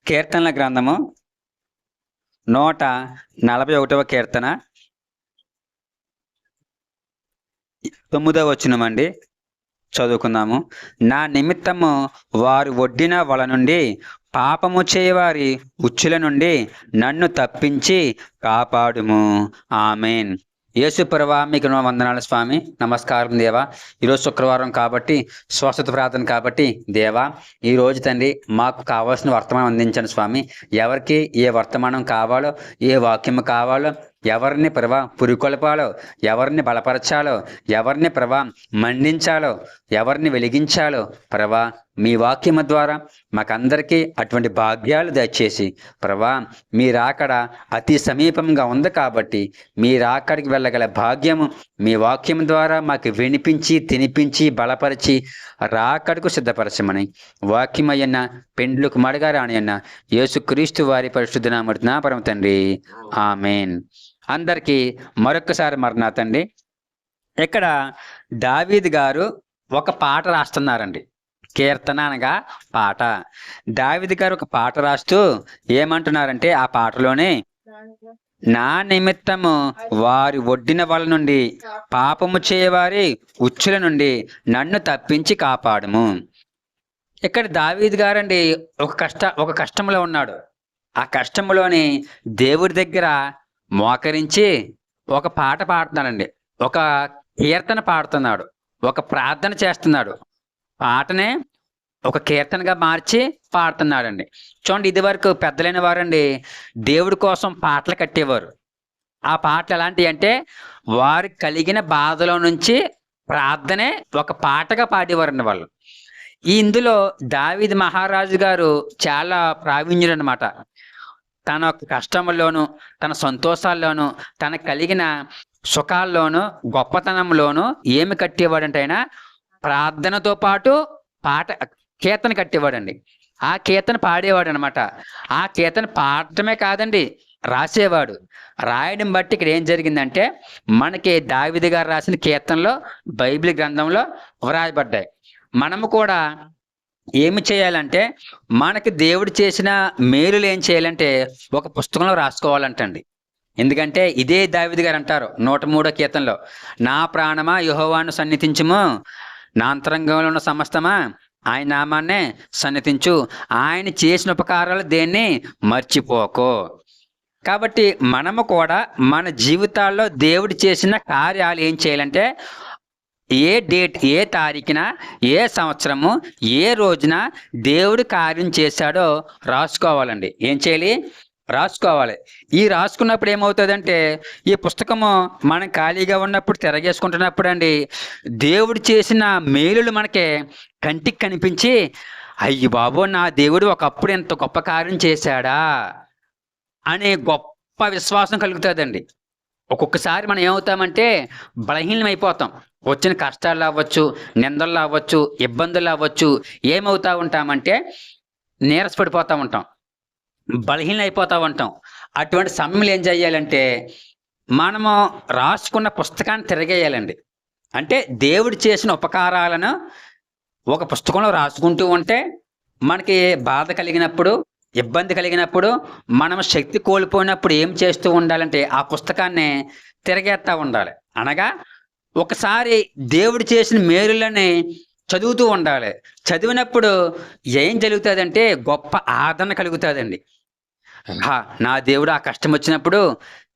కీర్తనల గ్రంథము 141వ కీర్తన 9వ వచనమండి. చదువుకుందాము. నా నిమిత్తము వారు ఒడ్డిన వల నుండి, పాపము చేయవారి ఉచ్చుల నుండి నన్ను తప్పించి కాపాడుము. ఆమెన్. యేసు ప్రభువా, మీకు వందనాలు స్వామి. నమస్కారం దేవా. ఈరోజు శుక్రవారం కాబట్టి, స్వస్థత ప్రార్థన కాబట్టి దేవా, ఈరోజు తండ్రి మాకు కావాల్సిన వర్తమానం అందించండి స్వామి. ఎవరికి ఏ వర్తమానం కావాలో, ఏ వాక్యం కావాలో, ఎవరిని ప్రభా పురికొల్పాలో, ఎవరిని బలపరచాలో, ఎవరిని ప్రభా మండించాలో, ఎవరిని వెలిగించాలో ప్రభా మీ వాక్యము ద్వారా మాకందరికీ అటువంటి భాగ్యాలు దయచేసి ప్రభా, మీ రాకడ అతి సమీపంగా ఉంది కాబట్టి మీ రాకడికి వెళ్ళగల భాగ్యము మీ వాక్యం ద్వారా మాకు వినిపించి తినిపించి బలపరిచి రాకడకు సిద్ధపరచమని వాక్యమయ్యన్న పెండ్లు కుమారుగా రానియన్న యేసుక్రీస్తు వారి పరిశుద్ధ నామమున పరమ తండ్రి, ఆమెన్. అందరికీ మరొక్కసారి మరణాతండి. ఇక్కడ దావీదు గారు ఒక పాట రాస్తున్నారండి. కీర్తన అనగా పాట. దావీదు గారు ఒక పాట రాస్తూ ఏమంటున్నారంటే, ఆ పాటలోనే నా నిమిత్తము వారి ఒడ్డిన వల నుండి, పాపము చేయవారి ఉచ్చుల నుండి నన్ను తప్పించి కాపాడుము. ఇక్కడ దావీదు గారండి ఒక కష్టంలో ఉన్నాడు. ఆ కష్టంలోని దేవుడి దగ్గర మోకరించి ఒక పాట పాడుతున్నాడండి. ఒక కీర్తన పాడుతున్నాడు, ఒక ప్రార్థన చేస్తున్నాడు. పాటనే ఒక కీర్తనగా మార్చి పాడుతున్నాడండి. చూడండి, ఇది వరకు పెద్దలైన వారండి దేవుడి కోసం పాటలు కట్టేవారు. ఆ పాటలు ఎలాంటివి అంటే, వారు కలిగిన బాధలో నుంచి ప్రార్థనే ఒక పాటగా పాడేవారండి వాళ్ళు. ఇందులో దావీదు మహారాజు గారు చాలా ప్రావీణ్యుడు అనమాట. తన కష్టంలోను, తన సంతోషాల్లోనూ, తన కలిగిన సుఖాల్లోనూ, గొప్పతనంలోనూ ఏమి కట్టేవాడంటే ఆయన ప్రార్థనతో పాటు కీర్తన కట్టేవాడండి. ఆ కీర్తన పాడేవాడు అనమాట. ఆ కీర్తన పాడటమే కాదండి, రాసేవాడు. రాయడం బట్టి ఇక్కడ ఏం జరిగిందంటే, మనకి దావీదు గారు రాసిన కీర్తనలో బైబిల్ గ్రంథంలో వ్రాయబడ్డాయి. మనము కూడా ఏమి చేయాలంటే, మనకి దేవుడు చేసిన మేలులు ఏం చేయాలంటే ఒక పుస్తకంలో రాసుకోవాలంటండి. ఎందుకంటే ఇదే దావీదు గారు అంటారు 103వ కీర్తనలో, నా ప్రాణమా యెహోవాను సన్నిధించుము, నా అంతరంగంలో ఉన్న సమస్తమా ఆయన నామాన్నే సన్నిధించు, ఆయన చేసిన ఉపకారాలు దేన్ని మర్చిపోకో. కాబట్టి మనము కూడా మన జీవితాల్లో దేవుడు చేసిన కార్యాలు ఏం చేయాలంటే, ఏ డేట్, ఏ తారీఖున, ఏ సంవత్సరము, ఏ రోజున దేవుడు కార్యం చేశాడో రాసుకోవాలండి. ఏం చేయాలి? రాసుకోవాలి. ఈ రాసుకున్నప్పుడు ఏమవుతుందంటే, ఈ పుస్తకము మనం ఖాళీగా ఉన్నప్పుడు తిరగేసుకుంటున్నప్పుడు అండి దేవుడు చేసిన మేలులు మనకి కంటికి కనిపించి, అయ్యి బాబో, నా దేవుడు ఒకప్పుడు ఎంత గొప్ప కార్యం చేశాడా అనే గొప్ప విశ్వాసం కలుగుతుందండి. ఒక్కొక్కసారి మనం ఏమవుతామంటే బలహీనం అయిపోతాం. వచ్చిన కష్టాలు అవ్వచ్చు, నిందలు అవ్వచ్చు, ఇబ్బందులు అవ్వచ్చు, ఏమవుతా ఉంటామంటే నీరసపడిపోతూ ఉంటాం, బలహీనం అయిపోతూ ఉంటాం. అటువంటి సమయంలో ఏం చేయాలంటే, మనము రాసుకున్న పుస్తకాన్ని తిరగేయాలండి. అంటే దేవుడు చేసిన ఉపకారాలను ఒక పుస్తకంలో రాసుకుంటూ ఉంటే, మనకి బాధ కలిగినప్పుడు, ఇబ్బంది కలిగినప్పుడు, మనం శక్తి కోల్పోయినప్పుడు ఏం చేస్తూ ఉండాలంటే ఆ పుస్తకాన్ని తిరగేస్తూ ఉండాలి. అనగా ఒకసారి దేవుడు చేసిన మేలులని చదువుతూ ఉండాలి. చదివినప్పుడు ఏం జరుగుతుందంటే గొప్ప ఆదరణ కలుగుతుందండి. నా దేవుడు ఆ కష్టం వచ్చినప్పుడు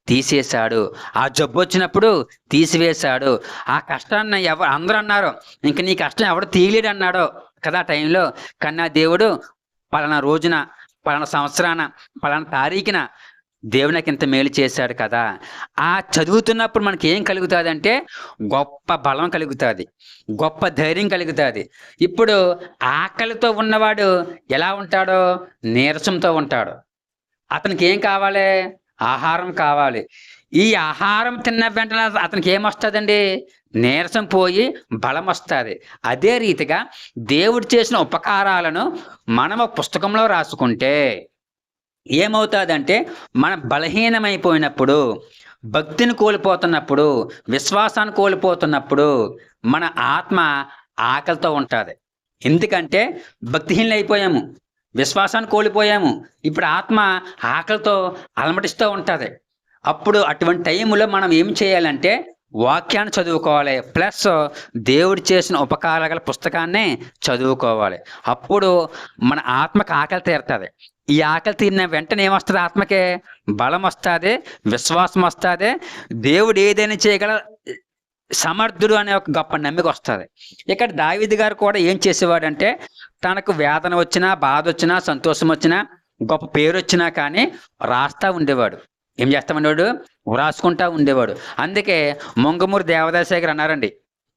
తీసేశాడు, ఆ జబ్బు వచ్చినప్పుడు తీసివేశాడు, ఆ కష్టాన్ని అందరూ అన్నారు ఇంక నీ కష్టం ఎవడు తీయలేడు అన్నాడో కదా ఆ టైంలో, కానీ నా దేవుడు పలానా రోజున, పలానా సంవత్సరాన, పలానా తారీఖున దేవుడు నాకు ఇంత మేలు చేశాడు కదా. ఆ చదువుతున్నప్పుడు మనకి ఏం కలుగుతుంది అంటే గొప్ప బలం కలుగుతుంది, గొప్ప ధైర్యం కలుగుతుంది. ఇప్పుడు ఆకలితో ఉన్నవాడు ఎలా ఉంటాడో నీరసంతో ఉంటాడు. అతనికి ఏం కావాలి? ఆహారం కావాలి. ఈ ఆహారం తిన్న వెంటనే అతనికి ఏమొస్తుందండి? నీరసం పోయి బలం వస్తుంది. అదే రీతిగా దేవుడు చేసిన ఉపకారాలను మనం పుస్తకంలో రాసుకుంటే ఏమవుతుందంటే, మన బలహీనమైపోయినప్పుడు, భక్తిని కోల్పోతున్నప్పుడు, విశ్వాసాన్ని కోల్పోతున్నప్పుడు మన ఆత్మ ఆకలితో ఉంటుంది. ఎందుకంటే భక్తిహీనులు అయిపోయాము, విశ్వాసాన్ని కోల్పోయాము. ఇప్పుడు ఆత్మ ఆకలితో అలమటిస్తూ ఉంటుంది. అప్పుడు అటువంటి టైంలో మనం ఏం చేయాలంటే వాక్యాన్ని చదువుకోవాలి, ప్లస్ దేవుడు చేసిన ఉపకారాల పుస్తకాన్ని చదువుకోవాలి. అప్పుడు మన ఆత్మకు ఆకలి తీరుతుంది. ఈ ఆకలి తీరిన వెంటనే ఏమొస్తుంది? ఆత్మకే బలం వస్తుంది, విశ్వాసం వస్తుంది, దేవుడు ఏదైనా చేయగల సమర్థుడు అనే ఒక గొప్ప నమ్మిక వస్తుంది. ఇక్కడ దావీదు గారు కూడా ఏం చేసేవాడంటే తనకు వేదన వచ్చినా, బాధ వచ్చినా, సంతోషం వచ్చినా, గొప్ప పేరు వచ్చినా కానీ రాస్తా ఉండేవాడు. ఏం చేస్తామనేవాడు? వ్రాసుకుంటా ఉండేవాడు. అందుకే మొంగమూరి దేవదాస గారు అన్నారండి,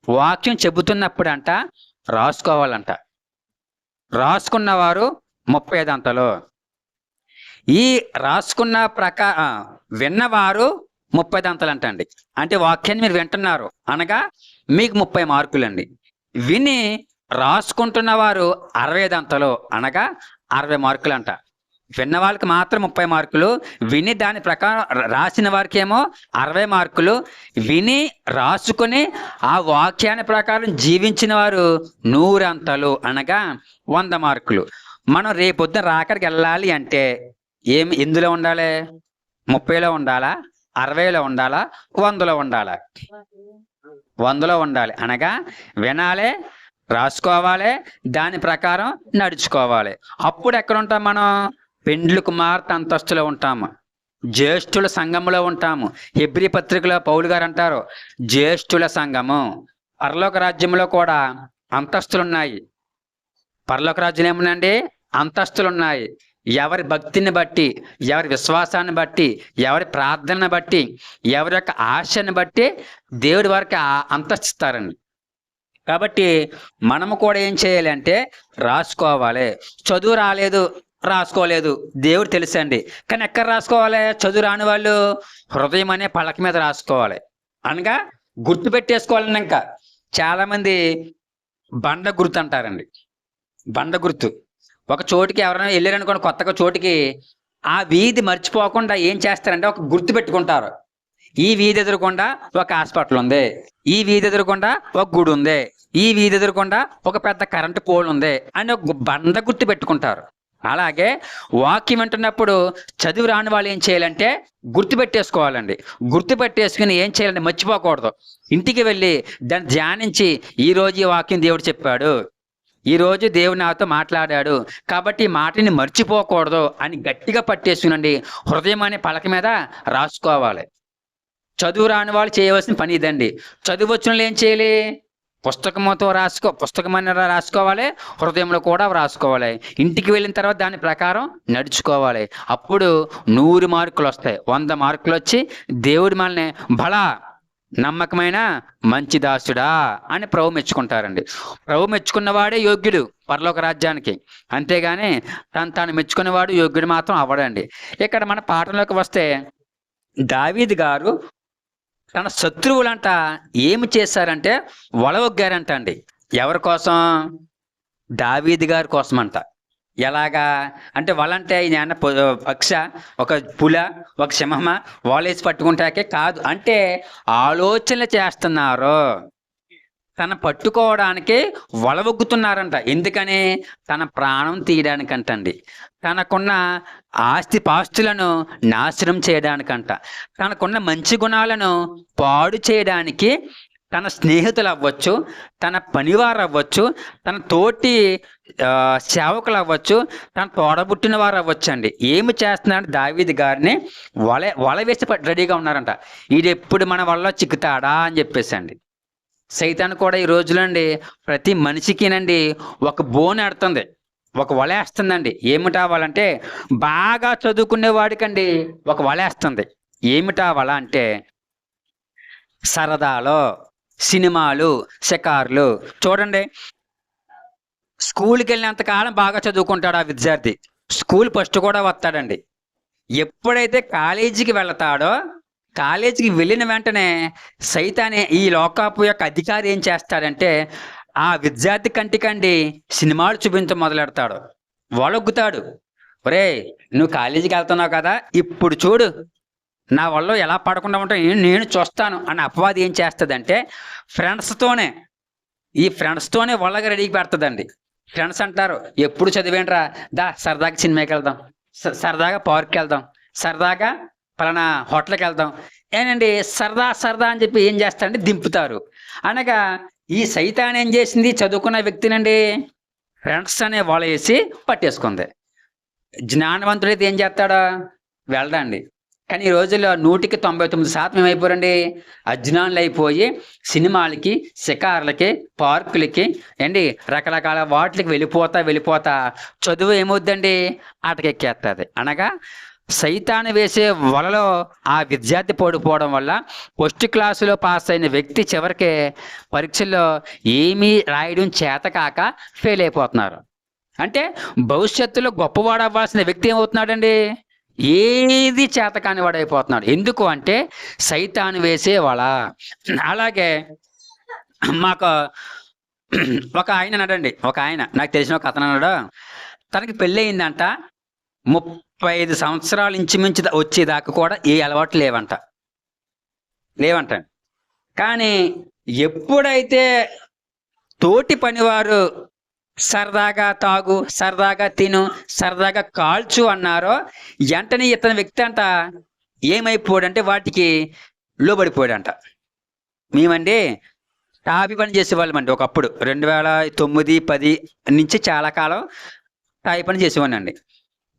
వాక్యం చెబుతున్నప్పుడంట రాసుకోవాలంట. రాసుకున్నవారు 35 అంతలు, ఈ రాసుకున్న విన్నవారు 30 అంతలు అంటండి. అంటే వాక్యాన్ని మీరు వింటున్నారు అనగా మీకు 30 మార్కులండి. విని రాసుకుంటున్న వారు 65 అంతలు అనగా 60 మార్కులు అంట. విన్న వాళ్ళకి మాత్రం 30 మార్కులు, విని దాని ప్రకారం రాసిన వారికి ఏమో 60 మార్కులు, విని రాసుకుని ఆ వాక్యాన్ని ప్రకారం జీవించిన వారు 100 అంతలు అనగా 100 మార్కులు. మనం రేపొద్దున రాకడికి వెళ్ళాలి అంటే ఎందులో ఉండాలి? 30లో ఉండాలా, 60లో ఉండాలా, 100లో ఉండాలా? 100లో ఉండాలి. అనగా వినాలి, రాసుకోవాలి, దాని ప్రకారం నడుచుకోవాలి. అప్పుడు ఎక్కడ ఉంటాం మనం? పెండ్లి కుమార్తె అంతస్తులో ఉంటాము, జ్యేష్ఠుల సంఘములో ఉంటాము. హెబ్రీ పత్రికలో పౌలు గారు అంటారు, జ్యేష్ఠుల సంఘము. పరలోక రాజ్యంలో కూడా అంతస్తులు ఉన్నాయి. పరలోక రాజ్యం ఏముందండి? అంతస్తులు ఉన్నాయి. ఎవరి భక్తిని బట్టి, ఎవరి విశ్వాసాన్ని బట్టి, ఎవరి ప్రార్థనను బట్టి, ఎవరి యొక్క ఆశని బట్టి దేవుడి వారికి అంతస్తుస్తారండి. కాబట్టి మనము కూడా ఏం చేయాలి అంటే రాసుకోవాలి. చదువు రాలేదు, రాసుకోలేదు, దేవుడు తెలుసండి. కానీ ఎక్కడ రాసుకోవాలి? చదువు రాని వాళ్ళు హృదయం అనే పలక మీద రాసుకోవాలి. అనగా గుర్తు పెట్టేసుకోవాలని. ఇంకా చాలామంది బండ గుర్తు అంటారండి. బండ గుర్తు. ఒక చోటికి ఎవరైనా వెళ్ళారనుకోండి, కొత్తగా చోటికి, ఆ వీధి మర్చిపోకుండా ఏం చేస్తారంటే ఒక గుర్తు పెట్టుకుంటారు. ఈ వీధి ఎదురుకుండా ఒక హాస్పిటల్ ఉంది, ఈ వీధి ఎదురుకుండా ఒక గుడి ఉంది, ఈ వీధి ఎదురుకుండా ఒక పెద్ద కరెంటు పోల్ ఉంది అని ఒక బండ గుర్తు పెట్టుకుంటారు. అలాగే వాక్యం వింటున్నప్పుడు చదువు రాని వాళ్ళు ఏం చేయాలంటే గుర్తు పెట్టేసుకోవాలండి. గుర్తు పెట్టేసుకుని ఏం చేయాలంటే మర్చిపోకూడదు. ఇంటికి వెళ్ళి దాన్ని ధ్యానించి, ఈరోజు ఈ వాక్యం దేవుడు చెప్పాడు, ఈరోజు దేవుడు నాతో మాట్లాడాడు కాబట్టి ఈ మాటని మర్చిపోకూడదు అని గట్టిగా పట్టేసుకునండి. హృదయం అనే పలక మీద రాసుకోవాలి. చదువు రాని వాళ్ళు చేయవలసిన పని ఇదండి. చదువు వచ్చిన వాళ్ళు ఏం చేయాలి? పుస్తకంతో పుస్తకమైన రాసుకోవాలి, హృదయంలో కూడా రాసుకోవాలి. ఇంటికి వెళ్ళిన తర్వాత దాని ప్రకారం నడుచుకోవాలి. అప్పుడు 100 మార్కులు వస్తాయి. 100 మార్కులు వచ్చి దేవుడి మనల్ని బలా నమ్మకమైన మంచి దాసుడా అని ప్రభు మెచ్చుకుంటారండి. ప్రభు మెచ్చుకున్నవాడే యోగ్యుడు పరలోక రాజ్యానికి. అంతేగాని తాను మెచ్చుకున్నవాడు యోగ్యుడు మాత్రం అవ్వడండి. ఇక్కడ మన పాఠంలోకి వస్తే దావీదు గారు తన శత్రువులంట ఏమి చేశారంటే వలవొగ్గారంట అండి. ఎవరి కోసం? దావీదు గారి కోసం అంట. ఎలాగా అంటే వాళ్ళంటే ఈయన పక్ష, ఒక పుల, ఒక సింహమ వాలేసి పట్టుకుంటాకే కాదు, అంటే ఆలోచనలు చేస్తున్నారు. తన పట్టుకోవడానికి వలవొగ్గుతున్నారంట. ఎందుకని? తన ప్రాణం తీయడానికంటండి. తనకున్న ఆస్తిపాస్తులను నాశనం చేయడానికంట. తనకున్న మంచి గుణాలను పాడు చేయడానికి తన స్నేహితులు అవ్వచ్చు, తన పనివారు అవ్వచ్చు, తన తోటి సేవకులు అవ్వచ్చు, తన తోడబుట్టిన వారు అవ్వచ్చు అండి. ఏమి చేస్తున్నారంటే దావీదు గారిని వల వేసి రెడీగా ఉన్నారంట. ఇది ఎప్పుడు మన వల్ల చిక్కుతాడా అని చెప్పేసి అండి. సైతాన్ కూడా ఈ రోజులండి ప్రతి మనిషికినండి ఒక బోన్ ఆడుతుంది, ఒక వలేస్తుందండి. ఏమిటా వలంటే బాగా చదువుకునే వాడికండి ఒక వలేస్తుంది. ఏమిటా వల అంటే సరదాలో సినిమాలు, షికార్లు. చూడండి, స్కూల్కి వెళ్ళినంతకాలం బాగా చదువుకుంటాడు ఆ విద్యార్థి, స్కూల్ ఫస్ట్ కూడా వస్తాడండి. ఎప్పుడైతే కాలేజీకి వెళతాడో, కాలేజీకి వెళ్ళిన వెంటనే సైతానే ఈ లోకాపు యొక్క అధికారి ఏం చేస్తాడంటే ఆ విద్యార్థి కంటికండి సినిమాలు చూపించడం మొదలెడతాడు, వలొగ్గుతాడు. ఒరే, నువ్వు కాలేజీకి వెళ్తున్నావు కదా, ఇప్పుడు చూడు నా వల్ల ఎలా పడకుండా ఉంటావు, నేను చూస్తాను అని అపవాది ఏం చేస్తుందంటే ఫ్రెండ్స్తోనే వల్లగా రెడీకి పెడుతుందండి. ఫ్రెండ్స్ అంటారు, ఎప్పుడు చదివేంట్రా, దా సరదాగా సినిమాకి వెళ్దాం, సరదాగా పార్క్కి వెళ్దాం, సరదాగా పలానా హోటల్కి వెళ్దాం. ఏనండి సరదా సరదా అని చెప్పి ఏం చేస్తారంటే దింపుతారు. అనగా ఈ సైతాన్ ఏం చేసింది, చదువుకున్న వ్యక్తినండి ఫ్రెండ్స్ అనే వల వేసి పట్టేసుకుంది. జ్ఞానవంతుడైతే ఏం చేస్తాడా, వెళ్ళడండి. కానీ ఈ రోజుల్లో 99% ఏమైపోయారండి, అజ్ఞానులు అయిపోయి సినిమాలకి, షికార్లకి, పార్కులకి ఏంటి రకరకాల వాటికి వెళ్ళిపోతా చదువు ఏమవుద్దండి, ఆటకెక్కేస్తుంది. అనగా సైతాను వేసే వలలో ఆ విద్యార్థి పడిపోవడం వల్ల ఫస్ట్ క్లాసులో పాస్ అయిన వ్యక్తి చివరికి పరీక్షల్లో ఏమీ రాయడం చేతకాక ఫెయిల్ అయిపోతున్నారు. అంటే భవిష్యత్తులో గొప్పవాడు అవ్వాల్సిన వ్యక్తి ఏమవుతున్నాడండి, ఏది చేతకాని వాడైపోతున్నాడు. ఎందుకు అంటే సైతాను వేసే వల. అలాగే మాకు ఒక ఆయన అన్నాడండి, ఒక ఆయన నాకు తెలిసిన ఒక అతను అన్నాడు, తనకి పెళ్ళి అయిందంట, 35 సంవత్సరాలు ఇంచుమించు వచ్చేదాకా కూడా ఏ అలవాట్లు లేవంట. కానీ ఎప్పుడైతే తోటి పనివారు సరదాగా తాగు, సరదాగా తిను, సరదాగా కాల్చు అన్నారో వెంటనే ఇతని వ్యక్తి అంట ఏమైపోయాడంటే వాటికి లోబడిపోయాడంట. మేమండి టాపీ పని చేసేవాళ్ళమండి ఒకప్పుడు 2009, 10 నుంచి చాలా కాలం టాపీ పని చేసేవాడినండి.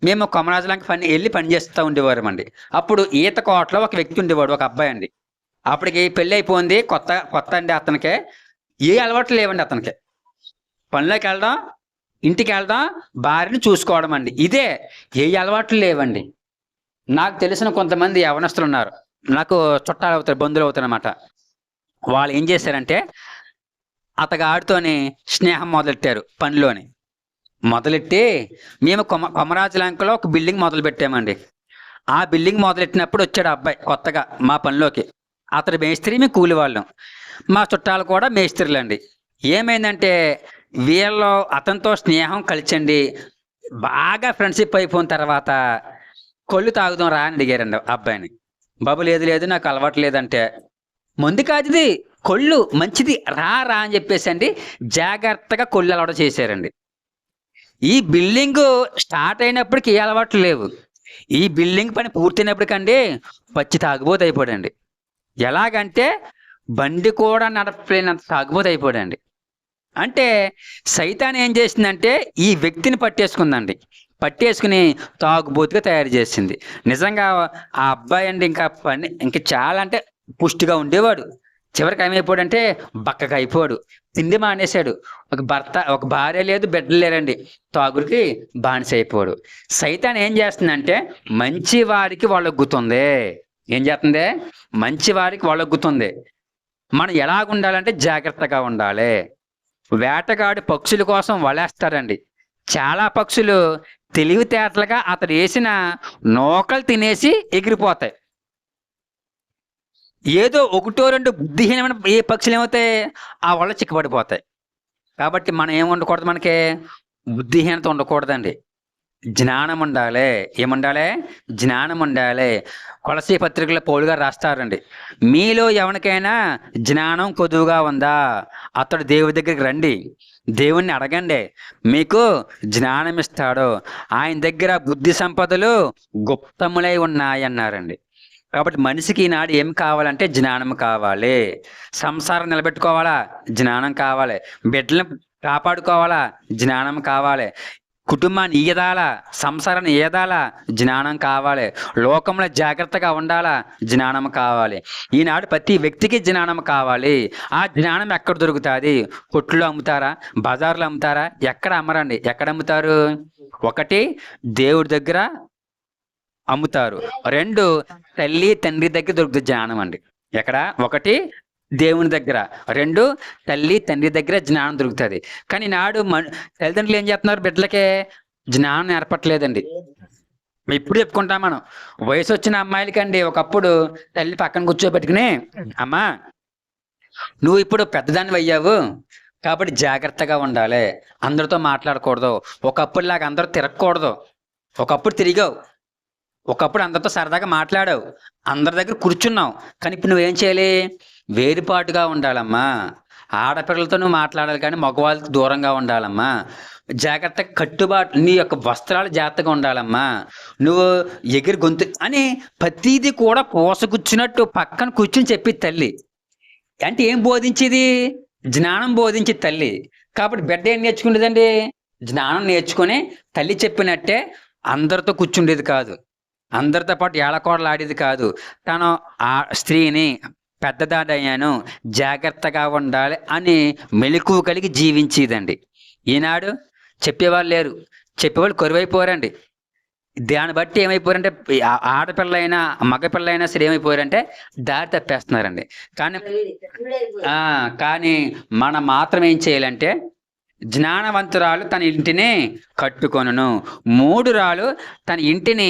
మేము కొమరాజులంక వెళ్ళి పని చేస్తూ ఉండేవారమండి. అప్పుడు ఈత కోటలో ఒక వ్యక్తి ఉండేవాడు, ఒక అబ్బాయి అండి. అప్పటికి పెళ్ళి అయిపోయింది, కొత్త అండి. అతనికి ఏ అలవాట్లు లేవండి. అతనికి పనిలోకి వెళ్ళడం, ఇంటికి వెళ్ళడం, భార్యను చూసుకోవడం అండి. ఇదే, ఏ అలవాట్లు లేవండి. నాకు తెలిసిన కొంతమంది యవనస్తులు ఉన్నారు, నాకు చుట్టాలు అవుతారు, బంధువులు అవుతారు అన్నమాట. వాళ్ళు ఏం చేశారంటే అతగాడితోని స్నేహం మొదలెట్టారు. పనిలోని మొదలెట్టి మేము కొమరాజులంకలో ఒక బిల్డింగ్ మొదలు పెట్టామండి. ఆ బిల్డింగ్ మొదలెట్టినప్పుడు వచ్చాడు అబ్బాయి కొత్తగా మా పనిలోకి. అతడు మేస్త్రి, మేము కూలి వాళ్ళం. మా చుట్టాలు కూడా మేస్త్రీలండి. ఏమైందంటే వీళ్ళు అతనితో స్నేహం కలిసండి, బాగా ఫ్రెండ్షిప్ అయిపోయిన తర్వాత కొళ్ళు తాగుదాం రా అని అడిగారండి అబ్బాయిని. బాబు లేదు నాకు అలవాటు లేదంటే, ముందు కాదు ఇది కొళ్ళు మంచిది రా అని చెప్పేసి అండి జాగ్రత్తగా కొళ్ళు అలవాటు చేశారండి. ఈ బిల్డింగ్ స్టార్ట్ అయినప్పటికీ ఏ అలవాట్లు లేవు. ఈ బిల్డింగ్ పని పూర్తయినప్పటికండి పచ్చి తాగుబోతు అయిపోయాడండి. ఎలాగంటే బండి కూడా నడపలేనంత తాగుబోతు అయిపోయాడండి. అంటే సైతాన్ ఏం చేసిందంటే ఈ వ్యక్తిని పట్టేసుకుని తాగుబోతుగా తయారు చేసింది. నిజంగా ఆ అబ్బాయి అండి ఇంకా చాలా అంటే పుష్టిగా ఉండేవాడు. చివరికి ఏమైపోయాడంటే బక్కగా అయిపోయాడు, తిండి మానేశాడు. ఒక భార్య లేదు, బిడ్డలు లేరండి, తాగుడికి బానిస అయిపోయాడు. సైతాన్ ఏం చేస్తుందంటే మంచి వారికి వాళ్ళొగ్గుతుంది. ఏం చేస్తుంది, మంచి వారికి వాళ్ళొగ్గుతుంది. మనం ఎలాగుండాలంటే జాగ్రత్తగా ఉండాలి. వేటగాడి పక్షుల కోసం వలేస్తారండి. చాలా పక్షులు తెలివితేటలుగా అతడు వేసిన నూకలు తినేసి ఎగిరిపోతాయి. ఏదో ఒకటో రెండు బుద్ధిహీనమైన ఏ పక్షులు ఏమవుతాయి, ఆ వల్ల చిక్కబడిపోతాయి. కాబట్టి మనం ఏం ఉండకూడదు, మనకి బుద్ధిహీనత ఉండకూడదండి. జ్ఞానం ఉండాలి. ఏముండాలి, జ్ఞానం ఉండాలి. కొలసీ పత్రికలో పౌలు గారు రాస్తారండి, మీలో ఎవరికైనా జ్ఞానం కొదువుగా ఉందా, అతడు దేవుడి దగ్గరికి రండి, దేవుణ్ణి అడగండి, మీకు జ్ఞానం ఇస్తాడు. ఆయన దగ్గర బుద్ధి సంపదలు గుప్తములై ఉన్నాయన్నారండి. కాబట్టి మనిషికి ఈనాడు ఏం కావాలంటే జ్ఞానం కావాలి. సంసారం నిలబెట్టుకోవాలా, జ్ఞానం కావాలి. బిడ్డలను కాపాడుకోవాలా, జ్ఞానం కావాలి. కుటుంబాన్ని ఈదాలా, సంసారాన్ని ఈదాలా, జ్ఞానం కావాలి. లోకంలో జాగ్రత్తగా ఉండాలా, జ్ఞానం కావాలి. ఈనాడు ప్రతి వ్యక్తికి జ్ఞానం కావాలి. ఆ జ్ఞానం ఎక్కడ దొరుకుతుంది, కొట్లో అమ్ముతారా, బజార్లో అమ్ముతారా, ఎక్కడ అమ్మరండి. ఎక్కడ అమ్ముతారు, ఒకటి దేవుడి దగ్గర అమ్ముతారు, 2 తల్లి తండ్రి దగ్గర దొరుకుతుంది జ్ఞానం అండి. ఎక్కడ, ఒకటి దేవుని దగ్గర, 2 తల్లి తండ్రి దగ్గర జ్ఞానం దొరుకుతుంది. కానీ నాడు తల్లిదండ్రులు ఏం చేస్తున్నారు, బిడ్డలకే జ్ఞానం నేర్పట్లేదండి. ఇప్పుడు చెప్పుకుంటాం మనం, వయసు వచ్చిన అమ్మాయిలకండి ఒకప్పుడు తల్లి పక్కన కూర్చోబెట్టుకుని, అమ్మా నువ్వు ఇప్పుడు పెద్దదాన్ని అయ్యావు కాబట్టి జాగ్రత్తగా ఉండాలి, అందరితో మాట్లాడకూడదు, ఒకప్పుడులాగా అందరూ తిరగకూడదు. ఒకప్పుడు తిరిగావు, ఒకప్పుడు అందరితో సరదాగా మాట్లాడావు, అందరి దగ్గర కూర్చున్నావు, కానీ ఇప్పుడు నువ్వేం చేయాలి, వేరుపాటుగా ఉండాలమ్మా. ఆడపిల్లలతో నువ్వు మాట్లాడాలి కానీ మగవాళ్ళకి దూరంగా ఉండాలమ్మా. జాగ్రత్తగా కట్టుబాటు, నీ యొక్క వస్త్రాలు జాగ్రత్తగా ఉండాలమ్మా, నువ్వు ఎగిరి గొంతు అని ప్రతిదీ కూడా పోసగుచ్చినట్టు పక్కన కూర్చుని చెప్పి తల్లి. అంటే ఏం బోధించేది? జ్ఞానం బోధించేది తల్లి. కాబట్టి బిడ్డ ఏం నేర్చుకునేదండి? జ్ఞానం నేర్చుకొని తల్లి చెప్పినట్టే అందరితో కూర్చుండేది కాదు, అందరితో పాటు ఏళకోడలు ఆడేది కాదు. తను ఆ స్త్రీని పెద్దదాడయ్యాను, జాగ్రత్తగా ఉండాలి అని మెలకువ కలిగి జీవించేదండి. ఈనాడు చెప్పేవాళ్ళు లేరు, చెప్పేవాళ్ళు కరువైపోయారండి. దాన్ని బట్టి ఏమైపోయారంటే ఆడపిల్లైనా మగపిల్లైనా సరే ఏమైపోయారంటే దారి తప్పేస్తున్నారండి. కానీ కానీ మనం మాత్రం ఏం చేయాలంటే, జ్ఞానవంతురాలు తన ఇంటిని కట్టుకొనును, మూఢురాలు తన ఇంటిని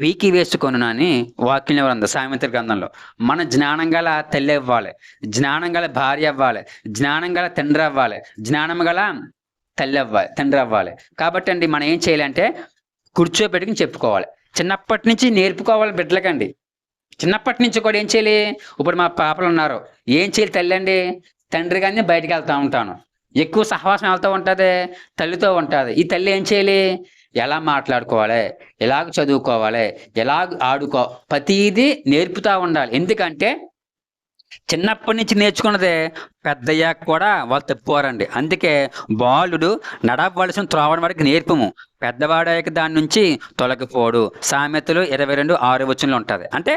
వీకి వేసుకొనును అని వాక్యంలో ఉంది సామెతల గ్రంథంలో. మన జ్ఞానం గల తల్లి అవ్వాలి, జ్ఞానం గల భార్య అవ్వాలి, జ్ఞానం గల తండ్రి అవ్వాలి, జ్ఞానం గల తల్లి అవ్వాలి, తండ్రి అవ్వాలి. కాబట్టి అండి మనం ఏం చేయాలంటే కూర్చోబెట్టుకుని చెప్పుకోవాలి. చిన్నప్పటి నుంచి నేర్పుకోవాలి బిడ్డలకండి. చిన్నప్పటి నుంచి కూడా ఏం చేయాలి? ఇప్పుడు మా పాపలు ఉన్నారు, ఏం చేయాలి తల్లి అండి? తండ్రి కానీ బయటకు వెళ్తూ ఉంటాను, ఎక్కువ సహవాసం వెళ్తూ ఉంటుంది, తల్లితో ఉంటుంది. ఈ తల్లి ఏం చేయాలి? ఎలా మాట్లాడుకోవాలి, ఎలాగ చదువుకోవాలి, ఎలాగ ప్రతిదీ నేర్పుతూ ఉండాలి. ఎందుకంటే చిన్నప్పటి నుంచి నేర్చుకున్నదే పెద్దయ్యాక కూడా వాళ్ళు తప్పుకోరండి. అందుకే బాలుడు నడవలసిన త్రోవని వాడికి నేర్పము, పెద్దవాడయ్యాక దాని నుంచి తొలగిపోడు. సామెతలు 22:6 ఉంటుంది. అంటే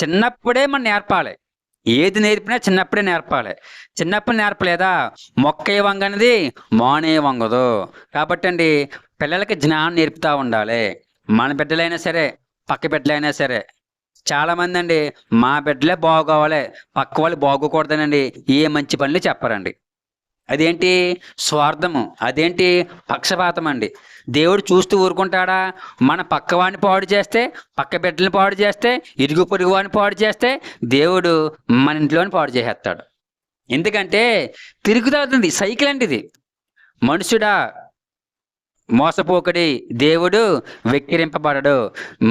చిన్నప్పుడే మనం నేర్పాలి, ఏది నేర్పినా చిన్నప్పుడే నేర్పాలి. చిన్నప్పుడు నేర్పలేదా మొక్కే వంగనిది మానే వంగదు. కాబట్టి అండి పిల్లలకి జ్ఞానం నేర్పుతూ ఉండాలి. మన బిడ్డలైనా సరే, పక్క బిడ్డలైనా సరే. చాలామంది అండి మా బిడ్డలే బాగోవాలి, పక్క వాళ్ళు బాగోకూడదనండి ఏ మంచి పనులు చెప్పరండి. అదేంటి? స్వార్థము, అదేంటి? పక్షపాతం అండి. దేవుడు చూస్తూ ఊరుకుంటాడా? మన పక్కవాడిని పాడు చేస్తే, పక్క బిడ్డలను పాడు చేస్తే, ఇరుగు పొరుగు వాడిని పాడు చేస్తే దేవుడు మన ఇంట్లోని పాడు చేసేస్తాడు. ఎందుకంటే తిరుగుతుంది సైకిల్ అండి ఇది. మనుషుడా మోసపోకడి, దేవుడు వెక్కిరింపబడడు.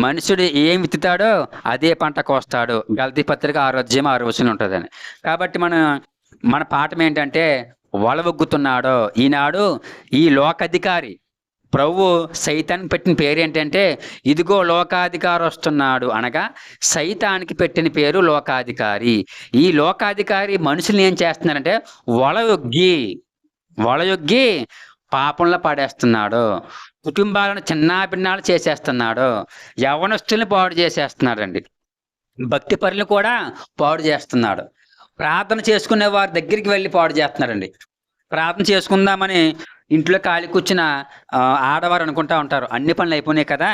మనుషుడు ఏం విత్తుతాడో అదే పంట కోస్తాడు. గలతీ పత్రిక 6:6 ఉంటుందని. కాబట్టి మన పాఠం ఏంటంటే, వలవొగ్గుతున్నాడో ఈనాడు ఈ లోకాధికారి ప్రభు సైతానికి పెట్టిన పేరు ఏంటంటే, ఇదిగో లోకాధికారి వస్తున్నాడు అనగా సైతానికి పెట్టిన పేరు లోకాధికారి. ఈ లోకాధికారి మనుషుల్ని ఏం చేస్తున్నారంటే వలయొగ్గి పాపంలో పడేస్తున్నాడు, కుటుంబాలను చిన్నాభిన్నాలు చేసేస్తున్నాడు, యవ్వనస్తుల్ని పాడు చేసేస్తున్నాడండి, భక్తి పరులు కూడా పాడు చేస్తున్నాడు, ప్రార్థన చేసుకునే వారి దగ్గరికి వెళ్ళి పాడు చేస్తున్నారండి. ప్రార్థన చేసుకుందామని ఇంట్లో ఖాళీ కూర్చున్న ఆడవారు అనుకుంటా ఉంటారు, అన్ని పనులు అయిపోయినాయి కదా,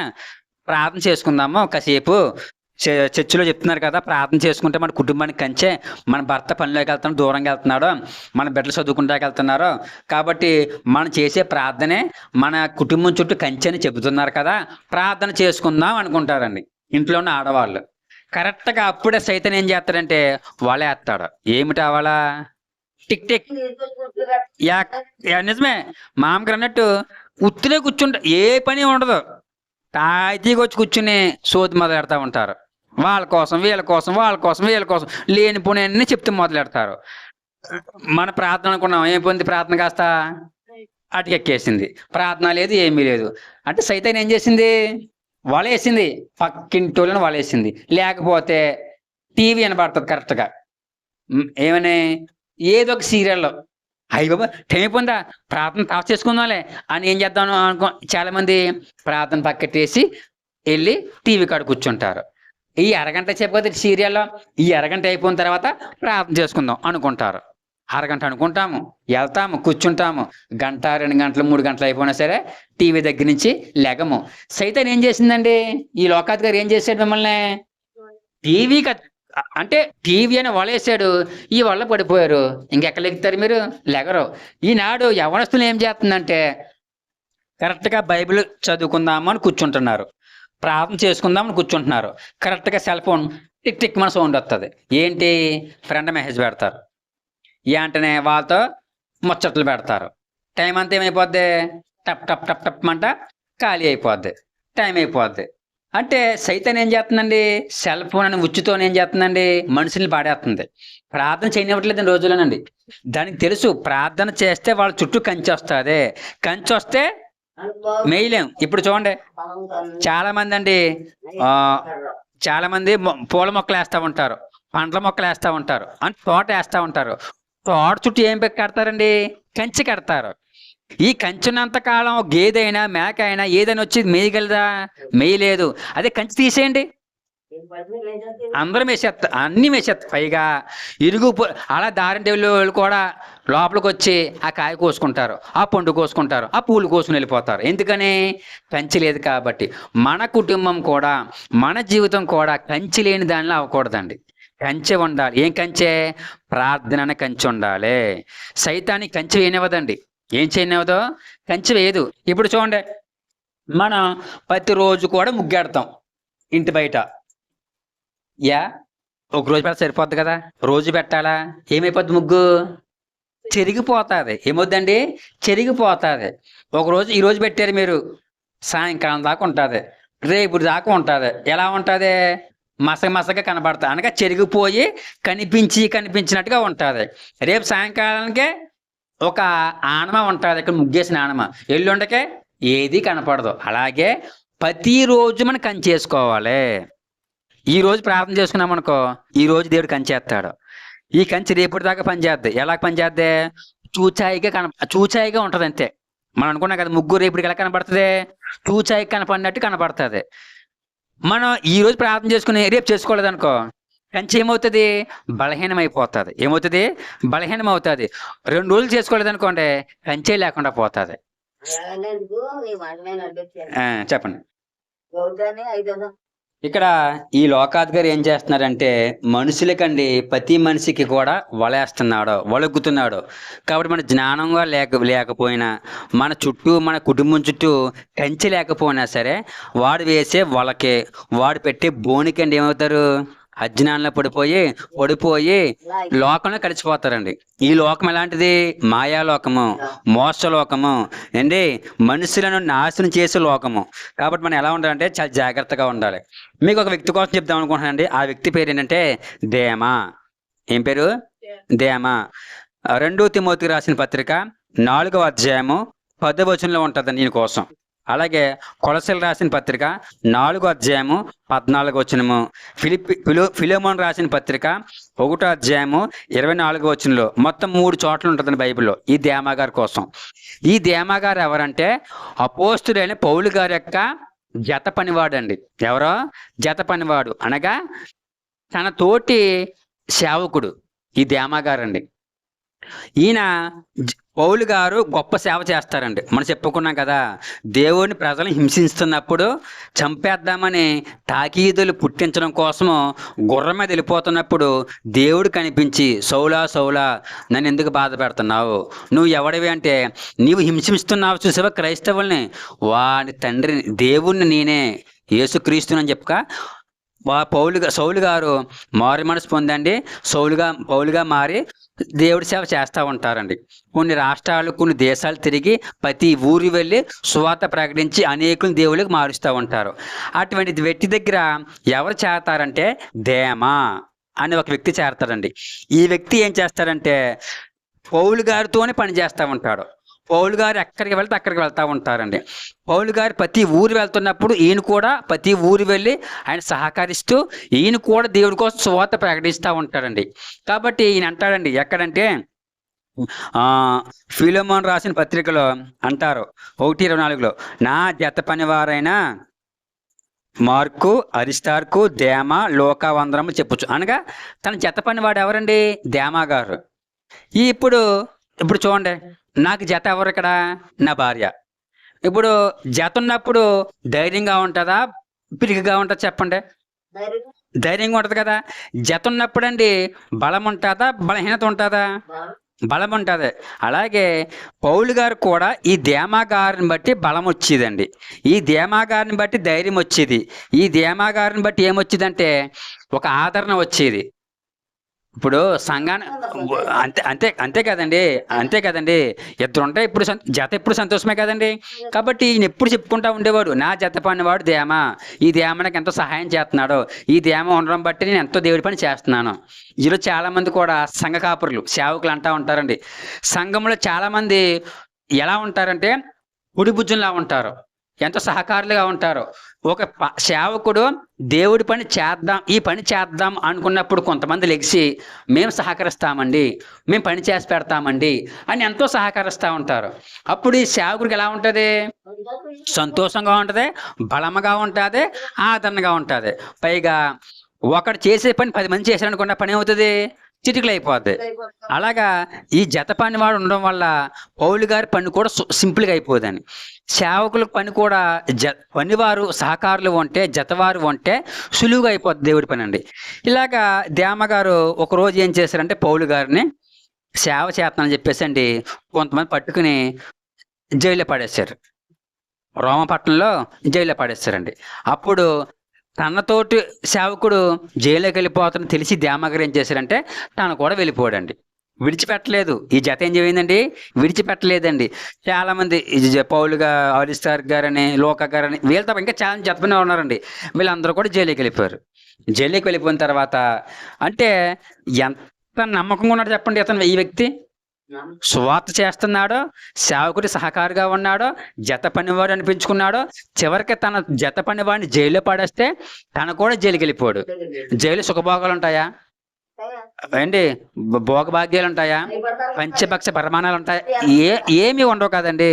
ప్రార్థన చేసుకుందాము కాసేపు, చర్చిలో చెప్తున్నారు కదా, ప్రార్థన చేసుకుంటే మన కుటుంబానికి కంచే, మన భర్త పనిలోకి వెళ్తున్నాడు, దూరంగా వెళ్తున్నాడు, మన బిడ్డలు చదువుకుంటాకి వెళ్తున్నారు, కాబట్టి మనం చేసే ప్రార్థనే మన కుటుంబం చుట్టూ కంచె అని చెబుతున్నారు కదా, ప్రార్థన చేసుకుందాం అనుకుంటారండి ఇంట్లో ఉన్న ఆడవాళ్ళు. కరెక్ట్గా అప్పుడే సైతం ఏం చేస్తాడంటే వలేస్తాడు. ఏమిటి అవలా? Tick tick. నిజమే, మామగారు అన్నట్టు ఉత్తినే కూర్చుంటా, ఏ పని ఉండదు, తాయితీగా వచ్చి కూర్చుని సోది మొదలెడతా ఉంటారు. వాళ్ళ కోసం వీళ్ళ కోసం, వాళ్ళ కోసం వీళ్ళ కోసం లేనిపోని అన్నీ చెప్తే మొదలెడతారు. మన ప్రార్థన అనుకున్నాం, ఏమైపోయింది ప్రార్థన? కాస్త అటుకెక్కేసింది, ప్రార్థన లేదు, ఏమీ లేదు. అంటే సైతాన్ ఏం చేసింది? వలేసింది, పక్కింటోళ్ళని వలేసింది. లేకపోతే టీవీ వినబడుతుంది కరెక్ట్గా, ఏమని ఏదో ఒక సీరియల్లో, అయ్యి బాబా టైం అయిపోయిందా, ప్రార్థన తాపు చేసుకుందాంలే అని ఏం చేద్దాం అనుకో, చాలామంది ప్రార్థన పక్కట్టేసి వెళ్ళి టీవీ కాడ కూర్చుంటారు. ఈ అరగంట చెప్పకపోతే సీరియల్లో ఈ అరగంట అయిపోయిన తర్వాత ప్రార్థన చేసుకుందాం అనుకుంటారు. అరగంట అనుకుంటాము, వెళ్తాము, కూర్చుంటాము, గంట 2 గంటలు 3 గంటలు అయిపోయినా సరే టీవీ దగ్గర నుంచి లెగము. సైతాన్ ఏం చేసిందండి? ఈ లోకాధికారి ఏం చేశాడు? మిమ్మల్ని అంటే టీవీ అని వలేసాడు, ఈ వల్ల పడిపోయారు, ఇంకెక్కడ లెగుతారు మీరు? లెగరు. ఈనాడు యవ్వనస్తులు ఏం చేస్తుందంటే కరెక్ట్గా బైబిల్ చదువుకుందాము అని కూర్చుంటున్నారు, ప్రార్థన చేసుకుందామని కూర్చుంటున్నారు, కరెక్ట్గా సెల్ ఫోన్ టిక్ టిక్ మన సౌండ్ వస్తుంది. ఏంటి? ఫ్రెండ్ మెసేజ్ పెడతారు, ఏంటనే వాళ్ళతో ముచ్చట్లు పెడతారు. టైం అంతా ఏమైపోద్ది? టప్ టప్ టప్ టప్ అంట ఖాళీ అయిపోద్ది, టైం అయిపోద్ది. అంటే సైతాన్ ఏం చేస్తుందండి? సెల్ ఫోన్ అని ఉచ్చుతో ఏం చేస్తుందండి? మనుషుల్ని పాడేస్తుంది. ప్రార్థన చేయనివ్వట్లేదు రోజులోనండి. దానికి తెలుసు ప్రార్థన చేస్తే వాళ్ళ చుట్టూ కంచె వస్తుంది, కంచె వస్తే మేయలేం. ఇప్పుడు చూడండి, చాలా మంది అండి ఆ, చాలా మంది పూల మొక్కలు వేస్తూ ఉంటారు, పండ్ల మొక్కలు వేస్తూ ఉంటారు, అని తోట వేస్తూ ఉంటారు. తోట చుట్టూ ఏం కడతారండి? కంచి కడతారు. ఈ కంచి ఉన్నంత కాలం గేదె అయినా మేక అయినా ఏదైనా వచ్చి మేయగలదా? మేయలేదు. అదే కంచి తీసేయండి, అందరం వేసేస్తారు, అన్ని వేసేస్తారు. పైగా అలా దారిన వాళ్ళు కూడా లోపలికి వచ్చి ఆ కాయ కోసుకుంటారు, ఆ పండు కోసుకుంటారు, ఆ పూలు కోసుకుని వెళ్ళిపోతారు. ఎందుకని? కంచి లేదు కాబట్టి. మన కుటుంబం కూడా, మన జీవితం కూడా కంచి లేని దానిలో అవ్వకూడదండి. కంచె ఉండాలి. ఏం కంచె? ప్రార్థన అనే కంచె ఉండాలి. సైతానికి కంచె వేయనివ్వదండి. ఏం చేయనివ్వదు? కంచె వేయదు. ఇప్పుడు చూడండి, మనం ప్రతిరోజు కూడా ముగ్గెడతాం ఇంటి బయట. యా, ఒక రోజు పెడితే సరిపోద్ది కదా, రోజు పెట్టాలా? ఏమైపోద్ది? ముగ్గు చెరిగిపోతుంది. ఏమొద్దండి? చెరిగిపోతుంది. ఒకరోజు ఈరోజు పెట్టారు మీరు, సాయంకాలం దాకా ఉంటుంది, రేపు దాకా ఉంటుంది. ఎలా ఉంటుంది? మసగ మసగ కనబడుతుంది, అనగా చెరిగిపోయి కనిపించినట్టుగా ఉంటుంది. రేపు సాయంకాలానికే ఒక ఆనమ ఉంటుంది, ఇక్కడ ముగ్గేసిన ఆనమ. ఎల్లుండకే ఏది కనపడదు. అలాగే ప్రతిరోజు మనం కంచేసుకోవాలి. ఈ రోజు ప్రార్థన చేసుకున్నాం అనుకో, ఈ రోజు దేవుడు కంచేస్తాడు. ఈ కంచి రేపటి దాకా పనిచేద్ది. ఎలా పనిచేద్ది? చూచాయిగా ఉంటుంది అంతే. మనం అనుకున్నాం కదా, ముగ్గు రేపటికి ఎలా కనపడుతుంది? చూచాయి కనపడినట్టు కనపడుతుంది. మనం ఈ రోజు ప్రార్థన చేసుకుని రేపు చేసుకోలేదు అనుకో, కంచి ఏమవుతుంది? బలహీనమైపోతుంది. ఏమవుతుంది? బలహీనం అవుతుంది. 2 రోజులు చేసుకోలేదు అనుకోండి, కంచే లేకుండా పోతుంది. చెప్పండి. ఇక్కడ ఈ లోకాధికారి ఏం చేస్తున్నారంటే, మనుషులకండి ప్రతి మనిషికి కూడా వలేస్తున్నాడు, వలుగుతున్నాడు. కాబట్టి మన జ్ఞానంగా లేకపోయినా, మన చుట్టూ మన కుటుంబం చుట్టూ కంచి లేకపోయినా సరే, వాడు వేసే వలకే, వాడు పెట్టే బోనికండి ఏమవుతారు? అజ్ఞానంలో పడిపోయి లోకంలో కలిసిపోతారండి. ఈ లోకం ఎలాంటిది? మాయాలోకము, మోసలోకము అండి, మనుషులను నాశనం చేసే లోకము. కాబట్టి మనం ఎలా ఉండాలంటే చాలా జాగ్రత్తగా ఉండాలి. మీకు ఒక వ్యక్తి కోసం చెప్దాం అనుకుంటున్నానండి. ఆ వ్యక్తి పేరు ఏంటంటే దేమా. ఏం పేరు? దేమా. 2 తిమోతికి రాసిన పత్రిక 4వ అధ్యాయము 10వ వచనంలో ఉంటుందండి దీని కోసం. అలాగే కొలసీలు రాసిన పత్రిక 4వ అధ్యాయము 14వ వచనము, ఫిలెమోను రాసిన పత్రిక 1వ అధ్యాయము 24వ వచనంలో, మొత్తం 3 చోట్ల ఉంటుందండి బైబిల్లో ఈ దేమా గారి కోసం. ఈ దేమా గారు ఎవరంటే అపోస్తుడైన పౌలు గారి యొక్క జత పనివాడు అండి. ఎవరో జత పనివాడు, అనగా తన తోటి సేవకుడు ఈ దేమా గారండి. ఈయన పౌలు గారు గొప్ప సేవ చేస్తారండి. మనం చెప్పుకున్నాం కదా, దేవుని ప్రజలను హింసిస్తున్నప్పుడు చంపేద్దామని తాకీదులు పుట్టించడం కోసము గుర్రం మీద వెళ్ళిపోతున్నప్పుడు దేవుడు కనిపించి, సౌలా సౌలా నన్ను ఎందుకు బాధ పెడుతున్నావు? నువ్వు ఎవడివి అంటే, నీవు హింసిస్తున్నావు చూసావా క్రైస్తవుల్ని, వాడి తండ్రిని దేవుణ్ణి నేనే యేసుక్రీస్తునని చెప్పక సౌలు గారు మారు మనసు పొందండి. పౌలుగా మారి దేవుడి సేవ చేస్తూ ఉంటారండి. కొన్ని రాష్ట్రాలు, కొన్ని దేశాలు తిరిగి ప్రతి ఊరి వెళ్ళి సువార్త ప్రకటించి అనేకులను దేవుళ్ళకి మారుస్తూ ఉంటారు. అటువంటి వ్యక్తి దగ్గర ఎవరు చేరతారంటే దేమా అని ఒక వ్యక్తి చేరతాడండి. ఈ వ్యక్తి ఏం చేస్తాడంటే పౌలు గారితోనే పని చేస్తూ ఉంటాడు. పౌలు గారు ఎక్కడికి వెళ్తే అక్కడికి వెళ్తూ ఉంటారండి. పౌలు గారు ప్రతి ఊరు వెళ్తున్నప్పుడు ఈయన కూడా ప్రతి ఊరు వెళ్ళి ఆయన సహకరిస్తూ ఈయన కూడా దేవుడి కోసం సువార్త ప్రకటిస్తూ ఉంటాడండి. కాబట్టి ఈయన అంటాడండి, ఎక్కడంటే ఫిలెమోను రాసిన పత్రికలో అంటారు 1:24లో, నా జత పనివారైన మార్కు, అరిస్టార్కు, దేమా, లోకా వందనము చెప్పుచ్చు. అనగా తన జత పనివాడు ఎవరండి? దేమా గారు. ఇప్పుడు చూడండి, నాకు జత ఎవరు ఇక్కడ? నా భార్య. ఇప్పుడు జత ఉన్నప్పుడు ధైర్యంగా ఉంటుందా, పిరిగిగా ఉంటుందా? చెప్పండి. ధైర్యంగా ఉంటుంది కదా. జత ఉన్నప్పుడు అండి బలం ఉంటుందా, బలహీనత ఉంటుందా? బలం ఉంటుంది. అలాగే పౌలు గారు కూడా ఈ దేమా గారిని బట్టి బలం వచ్చేదండి, ఈ దేమా గారిని బట్టి ధైర్యం వచ్చేది, ఈ దేమా గారిని బట్టి ఏమొచ్చేదంటే ఒక ఆదరణ వచ్చేది. ఇప్పుడు సంఘాన్ని అంతే కదండి. ఇద్దరు ఉంటే ఇప్పుడు జత ఎప్పుడు సంతోషమే కదండి. కాబట్టి ఈయన ఎప్పుడు చెప్పుకుంటా ఉండేవాడు, నా జత పనివాడు దేమా, ఈ దేమ నాకు ఎంతో సహాయం చేస్తున్నాడు, ఈ దేమ ఉండడం బట్టి నేను ఎంతో దేవుడి పని చేస్తున్నాను. ఈరోజు చాలా మంది కూడా సంఘ కాపురులు, సేవకులు అంటూ ఉంటారండి. సంఘంలో చాలా మంది ఎలా ఉంటారంటే కుడి భుజంలా ఉంటారు, ఎంతో సహకారులుగా ఉంటారు. ఒక సేవకుడు దేవుడి పని చేద్దాం, ఈ పని చేద్దాం అనుకున్నప్పుడు కొంతమంది లెగిసి మేము సహకరిస్తామండి, మేము పని చేసి పెడతామండి అని ఎంతో సహకరిస్తూ ఉంటారు. అప్పుడు ఈ సేవకుడికి ఎలా ఉంటుంది? సంతోషంగా ఉంటుంది, బలముగా ఉంటుంది, ఆదరణగా ఉంటుంది. పైగా ఒకడు చేసే పని 10 మంది చేశారనుకున్న పని ఏమవుతుంది? చిటికలు అయిపోద్ది. అలాగా ఈ జత పని వాడు ఉండడం వల్ల పౌలు గారి పని కూడా సింపుల్గా అయిపోదని. సేవకుల పని కూడా పనివారు సహకారులు ఉంటే, జతవారు ఉంటే సులువుగా అయిపోద్ది దేవుడి పని అండి. ఇలాగా దేమ గారు ఒకరోజు ఏం చేశారంటే పౌలు గారిని సేవ చేస్తానని చెప్పేసి అండి కొంతమంది పట్టుకుని జైల్లో పడేశారు. రోమపట్నంలో జైల్లో పడేస్తారండి. అప్పుడు తనతోటి సేవకుడు జైల్లోకి వెళ్ళిపోతాడని తెలిసి దేమగారు ఏం చేశారంటే తను కూడా వెళ్ళిపోయాడండి. విడిచిపెట్టలేదు. ఈ జత ఏం చేయిందండి? విడిచిపెట్టలేదండి. చాలామంది పౌలుగా అరిస్టార్ గారని, లోక గారని, వీళ్ళ తప్ప ఇంకా చాలా జతపనే ఉన్నారండి. వీళ్ళందరూ కూడా జైలుకి వెళ్ళిపోయారు. జైలుకి వెళ్ళిపోయిన తర్వాత అంటే ఎంత నమ్మకంగా ఉన్నాడు చెప్పండి అతను, ఈ వ్యక్తి సువార్త చేస్తున్నాడో, సేవకుడి సహకారిగా ఉన్నాడో, జత పనివాడు అనిపించుకున్నాడో, చివరికి తన జత పనివాడిని జైల్లో పడేస్తే తను కూడా జైలుకి వెళ్ళిపోయాడు. జైలు సుఖభోగాలు ఉంటాయా అండి? భోగభాగ్యాలు ఉంటాయా? పంచపక్ష ప్రమాణాలు ఉంటాయా? ఏమీ ఉండవు కదండి.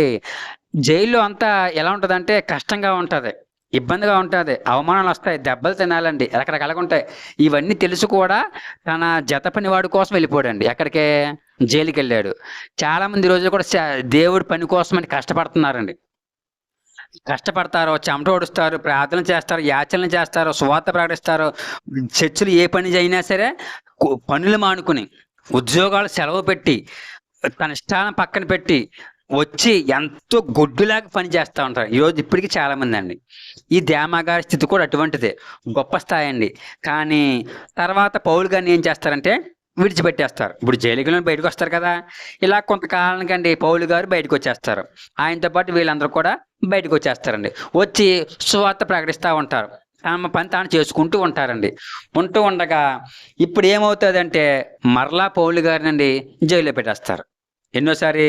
జైల్లో అంతా ఎలా ఉంటుందంటే కష్టంగా ఉంటుంది, ఇబ్బందిగా ఉంటుంది, అవమానాలు వస్తాయి, దెబ్బలు తినాలండి, రకరకాలుగా ఉంటాయి. ఇవన్నీ తెలుసు కూడా తన జత పనివాడి కోసం వెళ్ళిపోయాడండి. ఎక్కడికే? జైలుకి వెళ్ళాడు. చాలా మంది రోజులు కూడా దేవుడి పని కోసం అని కష్టపడుతున్నారండి. కష్టపడతారు, చెమట ఓడుస్తారు, ప్రార్థన చేస్తారు, యాచనలు చేస్తారు, సువార్త ప్రకటిస్తారు. చర్చిలు ఏ పని అయినా సరే పనులు మానుకుని, ఉద్యోగాలు సెలవు పెట్టి, తన ఇష్టాలను పక్కన పెట్టి వచ్చి ఎంతో గొడ్డులాగా పని చేస్తూ ఉంటారు ఈరోజు ఇప్పటికీ చాలా మంది అండి. ఈ దేమ గారి స్థితి కూడా అటువంటిదే, గొప్ప స్థాయి అండి. కానీ తర్వాత పౌలు గారిని ఏం చేస్తారంటే విడిచిపెట్టేస్తారు. ఇప్పుడు జైలుకి బయటకు వస్తారు కదా, ఇలా కొంతకాలానికండి పౌలు గారు బయటకు వచ్చేస్తారు. ఆయనతో పాటు వీళ్ళందరూ కూడా బయటకు వచ్చేస్తారండి. వచ్చి సువార్త ప్రకటిస్తూ ఉంటారు, తమ పని తాను చేసుకుంటూ ఉంటారండి. ఉంటూ ఉండగా ఇప్పుడు ఏమవుతుందంటే మరలా పౌలు గారినండి జైల్లో పెట్టేస్తారు. ఎన్నోసారి?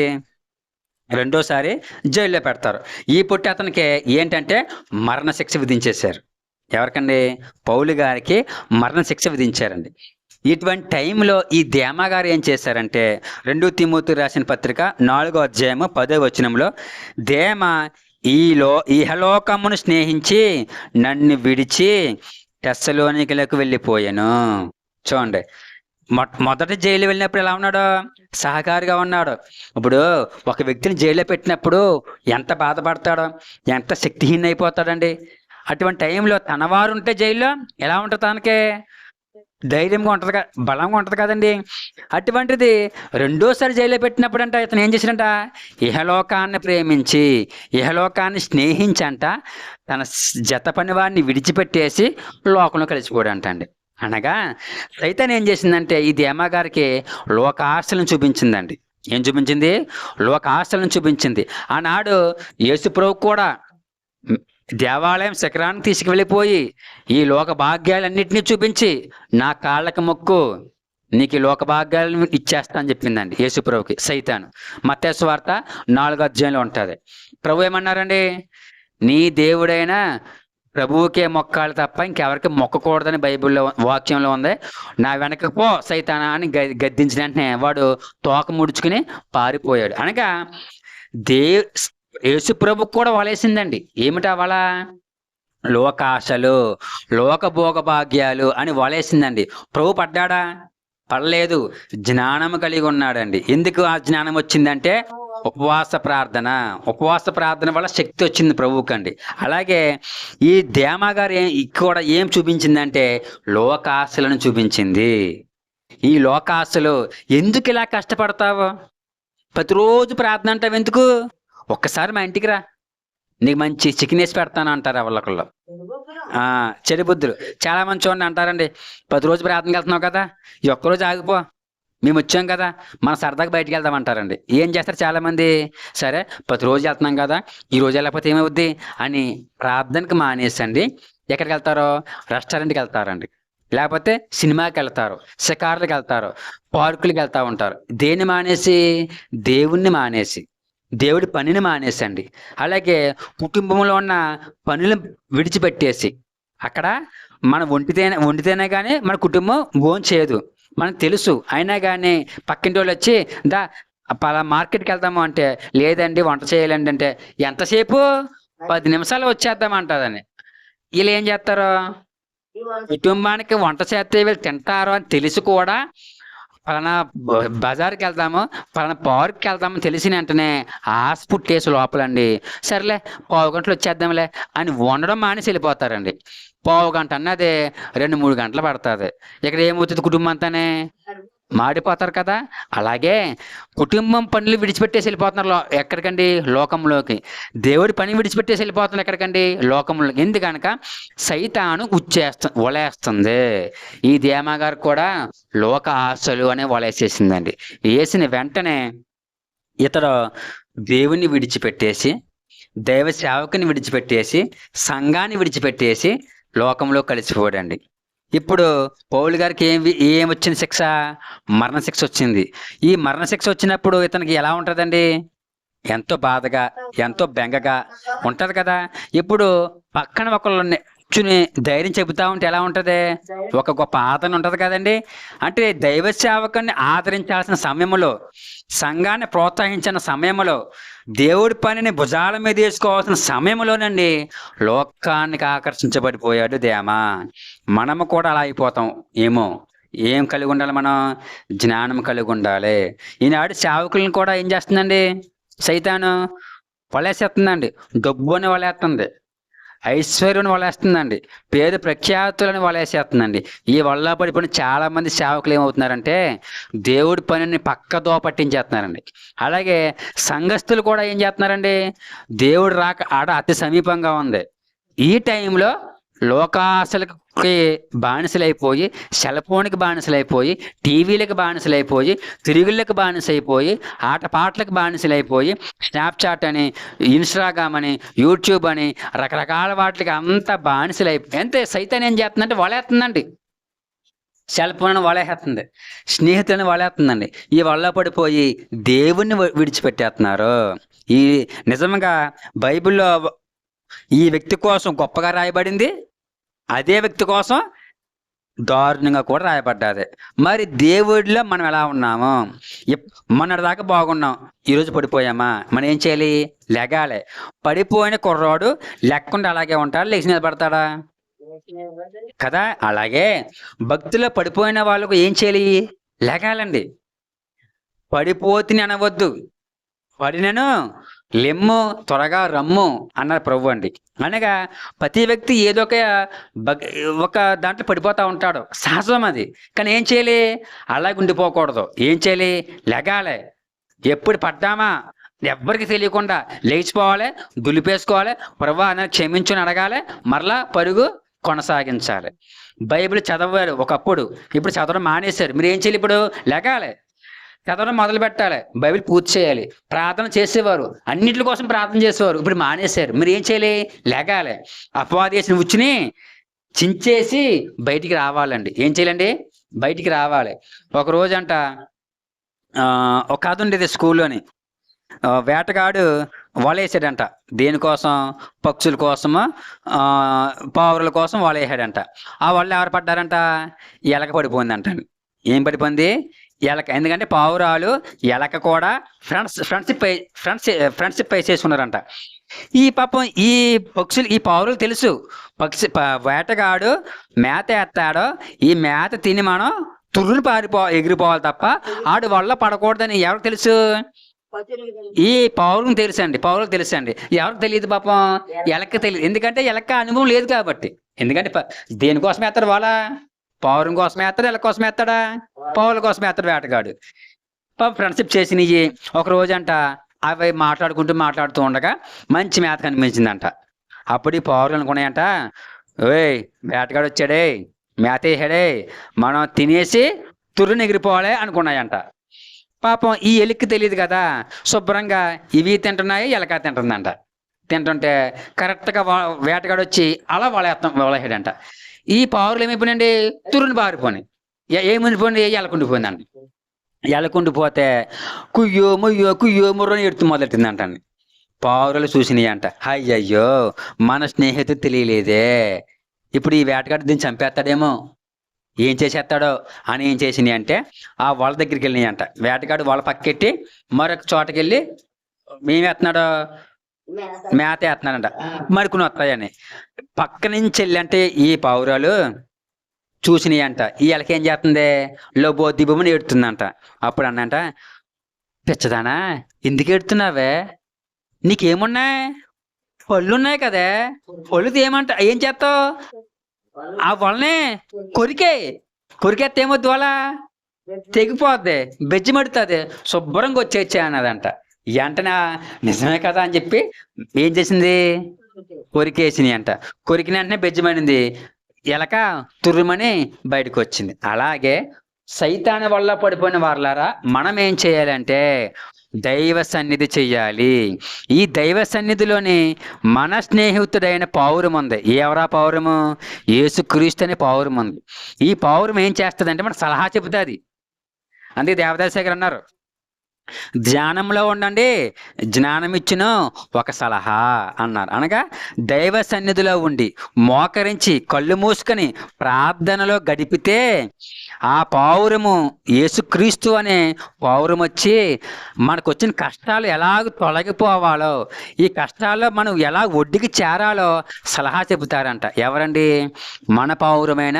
రెండోసారి జైల్లో పెడతారు. ఈ పుట్టి అతనికి ఏంటంటే మరణ శిక్ష విధించేశారు. ఎవరికండి? పౌలు గారికి మరణ శిక్ష విధించారండి. ఇటువంటి టైంలో ఈ దేమ గారు ఏం చేశారంటే 2 తిమోతి రాసిన పత్రిక 4వ అధ్యాయము 10వ వచనంలో, దేమ ఇహలోకమును స్నేహించి నన్ను విడిచి తెస్సలోనికలకు వెళ్ళిపోయాను. చూడండి, మొదటి జైలు వెళ్ళినప్పుడు ఎలా ఉన్నాడు? సహకారిగా ఉన్నాడు. ఇప్పుడు ఒక వ్యక్తిని జైల్లో పెట్టినప్పుడు ఎంత బాధపడతాడో, ఎంత శక్తిహీన అయిపోతాడండి. అటువంటి టైంలో తనవారు ఉంటే జైల్లో ఎలా ఉంటుంది? తనకే ధైర్యంగా ఉంటుంది, బలంగా ఉంటుంది కదండి. అటువంటిది రెండోసారి జైల్లో పెట్టినప్పుడు అంట ఇతను ఏం చేసినట్ట? ఇహలోకాన్ని ప్రేమించి, ఇహలోకాన్ని స్నేహించంట తన జత పని వాడిని విడిచిపెట్టేసి లోకంలో కలిసిపోయాడంట అండి. అనగా సైతాన్ ఏం చేసిందంటే ఈ దేమ గారికి లోకాశలను చూపించిందండి. ఏం చూపించింది? లోకాశలను చూపించింది. ఆనాడు యేసుప్రభు కూడా దేవాలయం శిఖరాన్ని తీసుకువెళ్ళిపోయి ఈ లోక భాగ్యాలన్నింటినీ చూపించి నా కాళ్ళకి మొక్కు, నీకు ఈ లోక భాగ్యాలను ఇచ్చేస్తా అని చెప్పిందండి యేసుప్రభుకి సైతాను. మత్తయి సువార్త 4వ అధ్యాయంలో ఉంటుంది. ప్రభు ఏమన్నారండి? నీ దేవుడైనా ప్రభువుకే మొక్కాలి తప్ప ఇంకెవరికి మొక్కకూడదని బైబిల్లో వాక్యంలో ఉంది. నా వెనక పో సైతానా అని గద్దించిన వెంటనే వాడు తోక ముడుచుకుని పారిపోయాడు. అనగా యేసు ప్రభుకు కూడా వలేసిందండి. ఏమిటా వల? లోకాశలు, లోకభోగ భాగ్యాలు అని వలేసిందండి. ప్రభు పడ్డాడా? పడలేదు. జ్ఞానము కలిగి ఉన్నాడండి. ఎందుకు ఆ జ్ఞానం వచ్చిందంటే ఉపవాస ప్రార్థన వల్ల శక్తి వచ్చింది ప్రభువుకండి. అలాగే ఈ దేమ గారు కూడా ఏం చూపించిందంటే లోకాశలను చూపించింది. ఈ లోకాశలు, ఎందుకు ఇలా కష్టపడతావు? ప్రతిరోజు ప్రార్థన అంటావు ఎందుకు? ఒక్కసారి మా ఇంటికి రా, నీకు మంచి చికెన్ వేసి పెడతాను అంటారు ఎవరికొళ్ళు. చెడు బుద్ధులు చాలా మంది చూడండి అంటారండి, 10 రోజు ప్రార్థనకి వెళ్తున్నావు కదా, ఈ ఒక్కరోజు ఆగిపో, మేము వచ్చాం కదా, మన సరదాగా బయటికి వెళ్దామంటారండి. ఏం చేస్తారు చాలామంది? సరే 10 రోజు వెళ్తున్నాం కదా, ఈ రోజు వెళ్ళకపోతే ఏమవుద్ది అని ప్రార్థనకి మానేసండి ఎక్కడికి వెళ్తారో? రెస్టారెంట్కి వెళ్తారండి, లేకపోతే సినిమాకి వెళ్తారు, షికారులకు వెళ్తారు, పార్కులకి వెళ్తూ ఉంటారు. దేన్ని మానేసి? దేవుణ్ణి మానేసి. దేవుడి పనిని మానేసండి. అలాగే కుటుంబంలో ఉన్న పనులు విడిచిపెట్టేసి, అక్కడ మనం వండితేనే కానీ మన కుటుంబం భోంచేయదు. మనకు తెలుసు. అయినా కానీ పక్కింటోళ్ళు వచ్చి దా మార్కెట్కి వెళ్దాము అంటే, లేదండి వంట చేయాలండి అంటే, ఎంతసేపు 10 నిమిషాలు వచ్చేద్దామంటాదని. వీళ్ళు ఏం చేస్తారు? కుటుంబానికి వంట చేస్తే వీళ్ళు తింటారు అని తెలిసి కూడా పలానా బజార్కి వెళ్దాము, పలానా పార్క్కి వెళ్దాము తెలిసిన వెంటనే ఆశ పుట్టేసి లోపలండి, సర్లే పావు గంటలు వచ్చేద్దాంలే అని వండడం మానేసి వెళ్ళిపోతారండి. పావు గంట అన్నది 2-3 గంటలు పడుతుంది. ఇక్కడ ఏమవుతుంది? కుటుంబం అంతానే మాడిపోతారు కదా. అలాగే కుటుంబం పనులు విడిచిపెట్టేసి వెళ్ళిపోతున్నారు ఎక్కడికండి? లోకంలోకి. దేవుడి పని విడిచిపెట్టేసి వెళ్ళిపోతున్నారు ఎక్కడికండి? లోకంలోకి. ఎందుకనక సైతాను వలేస్తుంది. ఈ దేమా గారు కూడా లోక ఆశలు అనే వలేసేసిందండి. వేసిన వెంటనే ఇతడు దేవుని విడిచిపెట్టేసి, దైవ సేవకుని విడిచిపెట్టేసి, సంఘాన్ని విడిచిపెట్టేసి లోకంలో కలిసిపోయాడండి. ఇప్పుడు పౌలు గారికి ఏమొచ్చింది శిక్ష? మరణశిక్ష వచ్చింది. ఈ మరణశిక్ష వచ్చినప్పుడు ఇతనికి ఎలా ఉంటుందండి? ఎంతో బాధగా, ఎంతో బెంగగా ఉంటది కదా. ఇప్పుడు పక్కన ఒకళ్ళు కూర్చుని ధైర్యం చెబుతా ఉంటే ఎలా ఉంటది? ఒక గొప్ప ఆదరణ ఉంటది కదండి. అంటే దైవ సేవకుని ఆదరించాల్సిన సమయంలో, సంఘాన్ని ప్రోత్సహించిన సమయంలో, దేవుడి పనిని భుజాల మీద వేసుకోవాల్సిన సమయంలోనండి లోకానికి ఆకర్షించబడిపోయాడు దేమా. మనము కూడా అలా అయిపోతాం ఏమో. ఏం కలిగి ఉండాలి మనం? జ్ఞానం కలిగి ఉండాలి. ఈనాడు సేవకులను కూడా ఏం చేస్తుందండి సైతాను? వలేసేస్తుందండి. డబ్బు అని వలేస్తుంది, ఐశ్వర్యం వలేస్తుందండి, పేరు ప్రఖ్యాతులను వలేసేస్తుందండి. ఈ వల్ల పడిపోయిన చాలా మంది సేవకులు ఏమవుతున్నారంటే దేవుడి పనిని పక్కదో పట్టించేస్తున్నారండి. అలాగే సంఘస్థులు కూడా ఏం చేస్తున్నారండి? దేవుడు రాక ఆడ అతి సమీపంగా ఉంది. ఈ టైంలో లోకాశలకి బానిసలైపోయి, సెల్ఫోన్కి బానిసలైపోయి, టీవీలకు బానిసలైపోయి, తిరుగుళ్ళకి బానిసైపోయి, ఆటపాటలకు బానిసలైపోయి, స్నాప్చాట్ అని, ఇన్స్టాగ్రామ్ అని, యూట్యూబ్ అని, రకరకాల వాటికి అంతా బానిసలైపోయి అంతే. సైతాన్ ఏం చేస్తుందంటే వలేస్తుందండి. సెల్ ఫోన్ వలేస్తుంది, స్నేహితులను వలేస్తుందండి. ఈ వల్ల పడిపోయి దేవుణ్ణి విడిచిపెట్టేస్తున్నారు. ఈ నిజంగా బైబిల్లో ఈ వ్యక్తి కోసం గొప్పగా రాయబడింది, అదే వ్యక్తి కోసం దారుణంగా కూడా రాయబడ్డది. మరి దేవుడిలో మనం ఎలా ఉన్నాము? మొన్నటిదాకా బాగున్నాం, ఈరోజు పడిపోయామా? మనం ఏం చేయాలి? లెగాలి. పడిపోయిన కుర్రాడు లెక్కుండా అలాగే ఉంటాడు, లేచి నిలబడతాడా కదా. అలాగే భక్తిలో పడిపోయిన వాళ్ళకు ఏం చేయాలి? లెగాలండి. పడిపోతిని అనవద్దు, పడినను లెమ్ము, త్వరగా రమ్ము అన్నారు ప్రభు అండి. అనగా ప్రతి వ్యక్తి ఏదో ఒక దాంట్లో పడిపోతూ ఉంటాడు, సహజం అది. కానీ ఏం చేయాలి? అలాగే ఉండిపోకూడదు. ఏం చేయాలి? లెగాలి. ఎప్పుడు పడ్డామా ఎవ్వరికి తెలియకుండా లేచిపోవాలి, దులిపేసుకోవాలి, ప్రభు అని క్షమించుని అడగాలి, మరలా పరుగు కొనసాగించాలి. బైబిల్ చదవాలి ఒకప్పుడు, ఇప్పుడు చదవడం మానేశారు. మీరు ఏం చేయాలి? ఇప్పుడు లెగాలి, చదవడం మొదలు పెట్టాలి, బైబిల్ పూర్తి చేయాలి. ప్రార్థన చేసేవారు, అన్నింటి కోసం ప్రార్థన చేసేవారు, ఇప్పుడు మానేశారు. మీరు ఏం చేయాలి? లెగాలి. అపవాదేసిన ఉచ్చుని చించేసి బయటికి రావాలండి. ఏం చేయాలండి? బయటికి రావాలి. ఒక రోజంట ఒక కథ ఉండేది స్కూల్లోని. వేటగాడు వలేసాడంట. దేనికోసం? పక్షుల కోసము, పావురుల కోసం వలేసాడంట. ఆ వల్ల ఎవరు పడ్డారంట? ఎలక పడిపోయిందంట. ఏం పడిపోయింది? ఎలక. ఎందుకంటే పావురాలు ఎలక కూడా ఫ్రెండ్షిప్ వేసేసుకున్నారంట. ఈ పాపం ఈ పక్షులు, ఈ పావురులు తెలుసు వేటగాడు మేత ఎత్తాడో ఈ మేత తిని మనం తుర్రును ఎగిరిపోవాలి తప్ప ఆడు వల్ల పడకూడదని ఎవరికి తెలుసు? ఈ పావులకు తెలుసండి. పావులకు తెలుసండి. ఎవరికి తెలియదు పాపం? ఎలక తెలియదు. ఎందుకంటే ఎలక అనుభవం లేదు కాబట్టి. ఎందుకంటే దేనికోసం ఎత్తాడు? వాళ్ళ పావురం కోసం వేస్తాడు, ఎల కోసం వేస్తాడా? పావుల కోసం వేస్తాడు వేటగాడు. ఫ్రెండ్షిప్ చేసినవి. ఒక రోజంట అవి మాట్లాడుతూ ఉండగా మంచి మేత కనిపించిందంట. అప్పుడు ఈ పావులు అనుకున్నాయంట, ఓయ్ వేటగాడు వచ్చాడే, మేత వేసాడే, మనం తినేసి తుర్రుని ఎగిరిపోవాలి అనుకున్నాయంట. పాపం ఈ ఎలికి తెలియదు కదా, శుభ్రంగా ఇవి తింటున్నాయి, ఎలక తింటుందంట. తింటుంటే కరెక్ట్గా వేటగాడు వచ్చి అలా వలేసాడంట. ఈ పావులు ఏమైపోయినండి? తురుని పారిపోయి ఏముండిపోయింది? ఎలకుండిపోయిందండి. ఎలకుండిపోతే కుయ్యో ముయ్యో కుయ్యో ముర్రో అని ఎడుతూ మొదలెట్టిందంటండి. పావురాలు చూసినాయి అంట. అయ్యయ్యో, మన స్నేహితుడు తెలియలేదే, ఇప్పుడు ఈ వేటగాడు దీన్ని చంపేస్తాడేమో, ఏం చేసేస్తాడో అని ఏం చేసినాయి అంటే ఆ వాళ్ళ దగ్గరికి వెళ్ళినాయి అంట. వేటగాడు వాళ్ళ పక్కెట్టి మరొక చోటకెళ్ళి మేమేస్తున్నాడు, మేత వేస్తున్నాడంట, మరికొన్ని వస్తాయని. పక్క నుంచి వెళ్ళి అంటే ఈ పావురాలు చూసినాయి అంట. ఈ ఎలకేం చేస్తుంది, లోబో దిబ్బమని ఏడుతుందంట. అప్పుడు అన్నంట, పిచ్చదానా ఎందుకు ఏడుతున్నావే, నీకేమున్నాయి, పళ్ళున్నాయి కదే, పళ్ళు ఏమంట ఏం చేస్తావు, ఆ వలనే కొరికేస్తే ఏమొద్దు, వల తెగిపోద్ది, బెజ్జి మడుతుంది, శుభ్రంగా వచ్చేచ్చే అన్నదంట. వెంటనే నిజమే కదా అని చెప్పి ఏం చేసింది, కొరికేసినాయి అంట. కొరికిన వెంటనే బెజ్జమనింది, ఎలక తుర్రుమని బయటకు వచ్చింది. అలాగే సైతాను వల్ల పడిపోయిన వారలారా, మనం ఏం చేయాలంటే దైవ సన్నిధి చెయ్యాలి. ఈ దైవ సన్నిధిలోని మన స్నేహితుడైన పావురం ఉంది. ఎవరా పావురము, యేసుక్రీస్తు అనే పావురం ఉంది. ఈ పావురం ఏం చేస్తుందంటే మన సలహా చెబుతుంది. అందుకే దేవదాస్ గారు అన్నారు, ధ్యానంలో ఉండండి, జ్ఞానం ఇచ్చును ఒక సలహా అన్నారు. అనగా దైవ సన్నిధిలో ఉండి మోకరించి కళ్ళు మూసుకొని ప్రార్థనలో గడిపితే ఆ పావురము, యేసుక్రీస్తు అనే పావురం వచ్చి మనకు వచ్చిన కష్టాలు ఎలాగ తొలగిపోవాలో, ఈ కష్టాల్లో మనం ఎలా ఒడ్డుకి చేరాలో సలహా చెబుతారంట. ఎవరండి, మన పావురమైన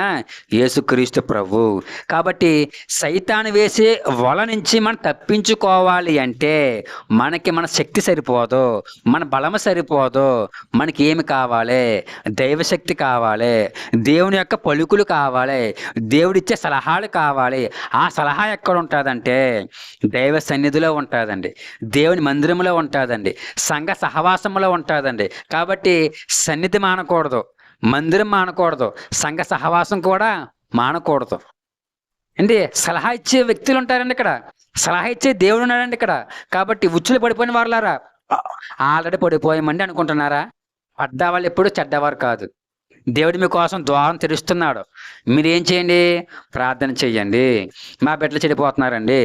యేసుక్రీస్తు ప్రభు. కాబట్టి సైతాను వేసే వల నుంచి మనం తప్పించుకోవాలి అంటే మనకి మన శక్తి సరిపోదు, మన బలము సరిపోదు. మనకి ఏమి కావాలి, దైవశక్తి కావాలి, దేవుని యొక్క పలుకులు కావాలి, దేవుడిచ్చే సలహాలు కావాలి. ఆ సలహా ఎక్కడ ఉంటుందంటే దైవ సన్నిధిలో ఉంటుందండి, దేవుని మందిరంలో ఉంటుందండి, సంఘ సహవాసంలో ఉంటుందండి. కాబట్టి సన్నిధి మానకూడదు, మందిరం మానకూడదు, సంఘ సహవాసం కూడా మానకూడదు అండి. సలహా ఇచ్చే వ్యక్తులు ఉంటారండి ఇక్కడ, సలహా ఇచ్చే దేవుడు ఉన్నాడండి ఇక్కడ. కాబట్టి ఉచ్చులు పడిపోయిన వారులారా, ఆల్రెడీ పడిపోయామండి అనుకుంటున్నారా, పడ్డా వాళ్ళు ఎప్పుడు చెడ్డవారు కాదు. దేవుడు మీకోసం ద్వారం తెరుస్తున్నాడు. మీరేం చేయండి, ప్రార్థన చెయ్యండి. మా బిడ్డలు చెడిపోతున్నారండి,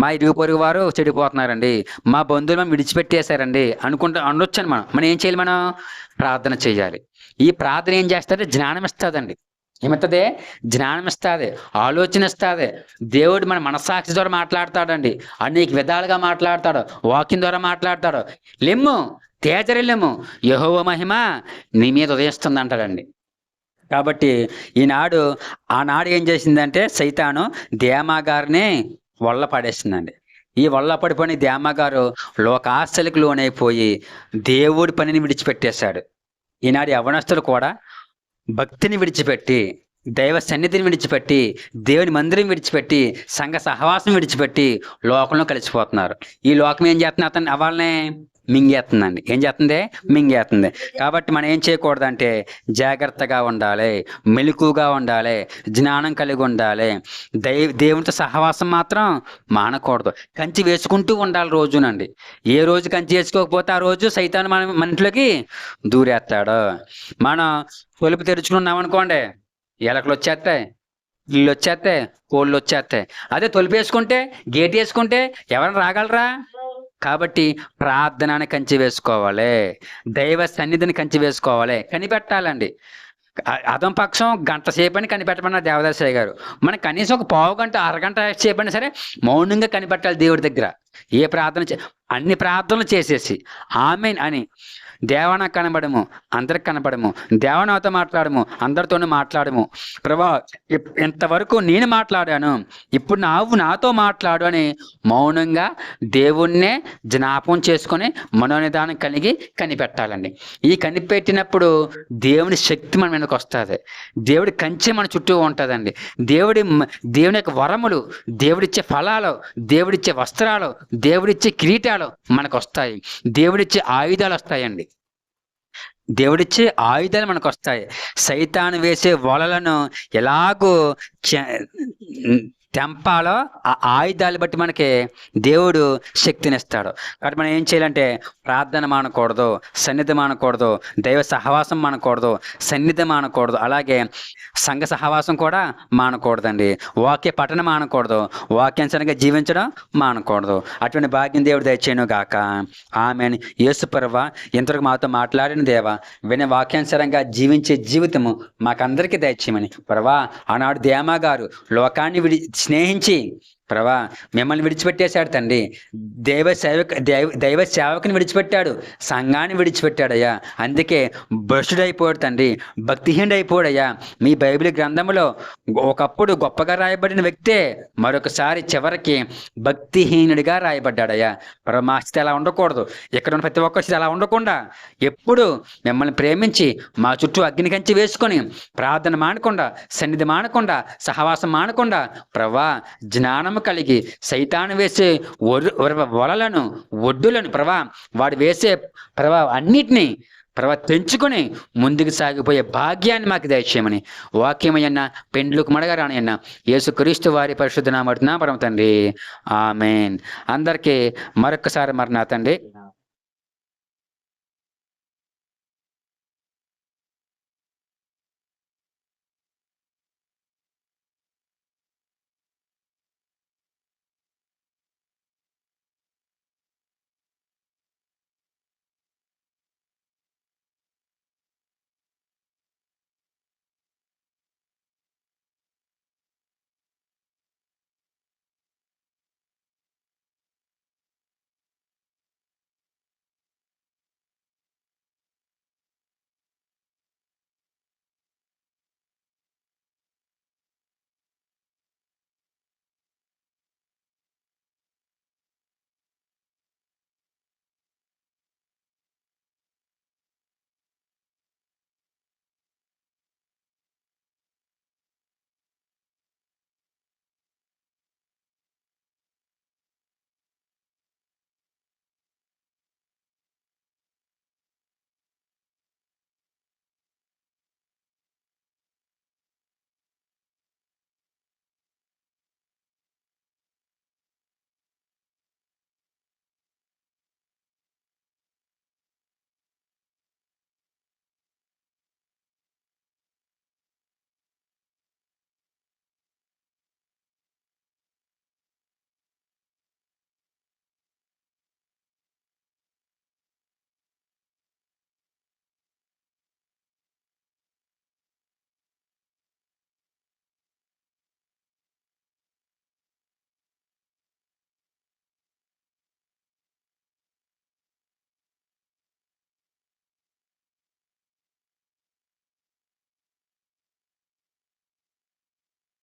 మా ఇరుగు పొరుగు వారు చెడిపోతున్నారండి, మా బంధువులు మనం విడిచిపెట్టేశారండి అనొచ్చని మనం ఏం చేయాలి, మనం ప్రార్థన చేయాలి. ఈ ప్రార్థన ఏం చేస్తుంది, జ్ఞానం ఇస్తుందండి. ఏమిస్తుంది, జ్ఞానం ఇస్తుంది, ఆలోచన ఇస్తుంది. దేవుడు మన మనస్సాక్షి ద్వారా మాట్లాడతాడండి, అనేక విధాలుగా మాట్లాడతాడు, వాక్యం ద్వారా మాట్లాడతాడు. లెమ్ము తేజరిల్లెమ్ము, యెహోవా మహిమ నీ మీద ఉదయిస్తుంది అంటాడండి. కాబట్టి ఆనాడు ఏం చేసిందంటే సైతాను దేమా గారిని వల్ల పడేసిందండి. ఈ వల్ల పడిపోయిన దేమా గారు లోకాశలకు లోనైపోయి దేవుడి పనిని విడిచిపెట్టేశాడు. ఈనాడు యవనస్తులు కూడా భక్తిని విడిచిపెట్టి, దైవ సన్నిధిని విడిచిపెట్టి, దేవుని మందిరం విడిచిపెట్టి, సంఘ సహవాసం విడిచిపెట్టి లోకంలో కలిసిపోతున్నారు. ఈ లోకం ఏం చేస్తున్నా అతన్ని అవ్వాలనే మింగేస్తుందండి. ఏం చేస్తుంది, మింగేస్తుంది. కాబట్టి మనం ఏం చేయకూడదంటే జాగ్రత్తగా ఉండాలి, మెలకుగా ఉండాలి, జ్ఞానం కలిగి ఉండాలి. దేవునితో సహవాసం మాత్రం మానకూడదు. కంచి వేసుకుంటూ ఉండాలి రోజునండి. ఏ రోజు కంచి వేసుకోకపోతే ఆ రోజు సైతాను మన ఇంట్లోకి దూరేస్తాడు. మనం తలుపు తెరుచుకుని ఉన్నామనుకోండి, ఎలకలు వచ్చేస్తాయి, ఇల్లు వచ్చేస్తాయి, కోళ్ళు వచ్చేస్తాయి. అదే తలుపు వేసుకుంటే, గేట్ వేసుకుంటే ఎవరైనా రాగలరా? కాబట్టి ప్రార్థనని కంచి వేసుకోవాలి, దైవ సన్నిధిని కంచి వేసుకోవాలి, కనిపెట్టాలండి. అదం పక్షం గంట సేపని కనిపెట్టమన్న దేవదాసయ్య గారు. మనకు కనీసం ఒక పావు గంట, అరగంట సేపని సరే మౌనంగా కనిపెట్టాలి దేవుడి దగ్గర. ఏ ప్రార్థన అన్ని ప్రార్థనలు చేసేసి ఆమెన్ అని, దేవన కనబడము, అందరికి కనబడము, దేవనాతో మాట్లాడము, అందరితోనూ మాట్లాడము. ప్రభా ఇంతవరకు నేను మాట్లాడాను, ఇప్పుడు నాతో మాట్లాడు అని మౌనంగా దేవుణ్ణే జ్ఞాపకం చేసుకొని మనోనిదానం కలిగి కనిపెట్టాలండి. ఈ కనిపెట్టినప్పుడు దేవుని శక్తి మన మీదకి వస్తుంది, దేవుడి కంచె మన చుట్టూ ఉంటుందండి. దేవుని యొక్క వరములు, దేవుడిచ్చే ఫలాలు, దేవుడిచ్చే వస్త్రాలు, దేవుడిచ్చే కిరీటాలు మనకు వస్తాయి, దేవుడిచ్చే ఆయుధాలు వస్తాయండి. దేవుడిచ్చే ఆయుధాలు మనకు వస్తాయి. సైతాను వేసే వలలను ఎలాగో తెంపాలో ఆ ఆయుధాలు బట్టి మనకి దేవుడు శక్తినిస్తాడు. కాబట్టి మనం ఏం చేయాలంటే ప్రార్థన మానకూడదు, సన్నిధి మానకూడదు, దైవ సహవాసం మానకూడదు, సన్నిధి మానకూడదు, అలాగే సంఘ సహవాసం కూడా మానకూడదండి. వాక్య పఠనం మానకూడదు, వాక్యానుసారంగా జీవించడం మానకూడదు. అటువంటి భాగ్యం దేవుడు దయచేయను గాక. ఆమేన్. యేసు ప్రభువా, ఇంతవరకు మాతో మాట్లాడిన దేవా, వినే వాక్యానుసారంగా జీవించే జీవితము మాకందరికీ దయచేయమని ప్రభువా. ఆనాడు దేమా గారు లోకాన్ని స్నేహించి ప్రభా మిమ్మల్ని విడిచిపెట్టేశాడు తండ్రి. దైవ సేవకుని విడిచిపెట్టాడు, సంఘాన్ని విడిచిపెట్టాడయ్యా. అందుకే భ్రష్టుడైపోయాడు తండ్రి, భక్తిహీనుడైపోయాడయ్యా. మీ బైబిల్ గ్రంథంలో ఒకప్పుడు గొప్పగా రాయబడిన వ్యక్తే మరొకసారి చివరికి భక్తిహీనుడిగా రాయబడ్డాడయ్యా. ప్రభా, మా స్థితి అలా ఉండకూడదు. ఇక్కడ ఉన్న ప్రతి ఒక్కరి స్థితి అలా ఉండకుండా ఎప్పుడు మిమ్మల్ని ప్రేమించి మా చుట్టూ అగ్ని కంచి వేసుకొని ప్రార్థన మానకుండా, సన్నిధి మానకుండా, సహవాసం మానకుండా ప్రభా జ్ఞానము కలిగి సైతాను వేసే వలలను, ఒడ్డులను ప్రభా వాడు వేసే ప్రభా అన్నిటినీ ప్రభా తెంచుకొని ముందుకు సాగిపోయే భాగ్యాన్ని మాకు దయచేయమని వాక్యమయ్యన్న పెండ్లుకు మడగరానయ్యన్న యేసుక్రీస్తు వారి పరిశుద్ధ నామమున పరమ తండ్రి. ఆమేన్. అందరికీ మరొకసారి మరి నా తండ్రి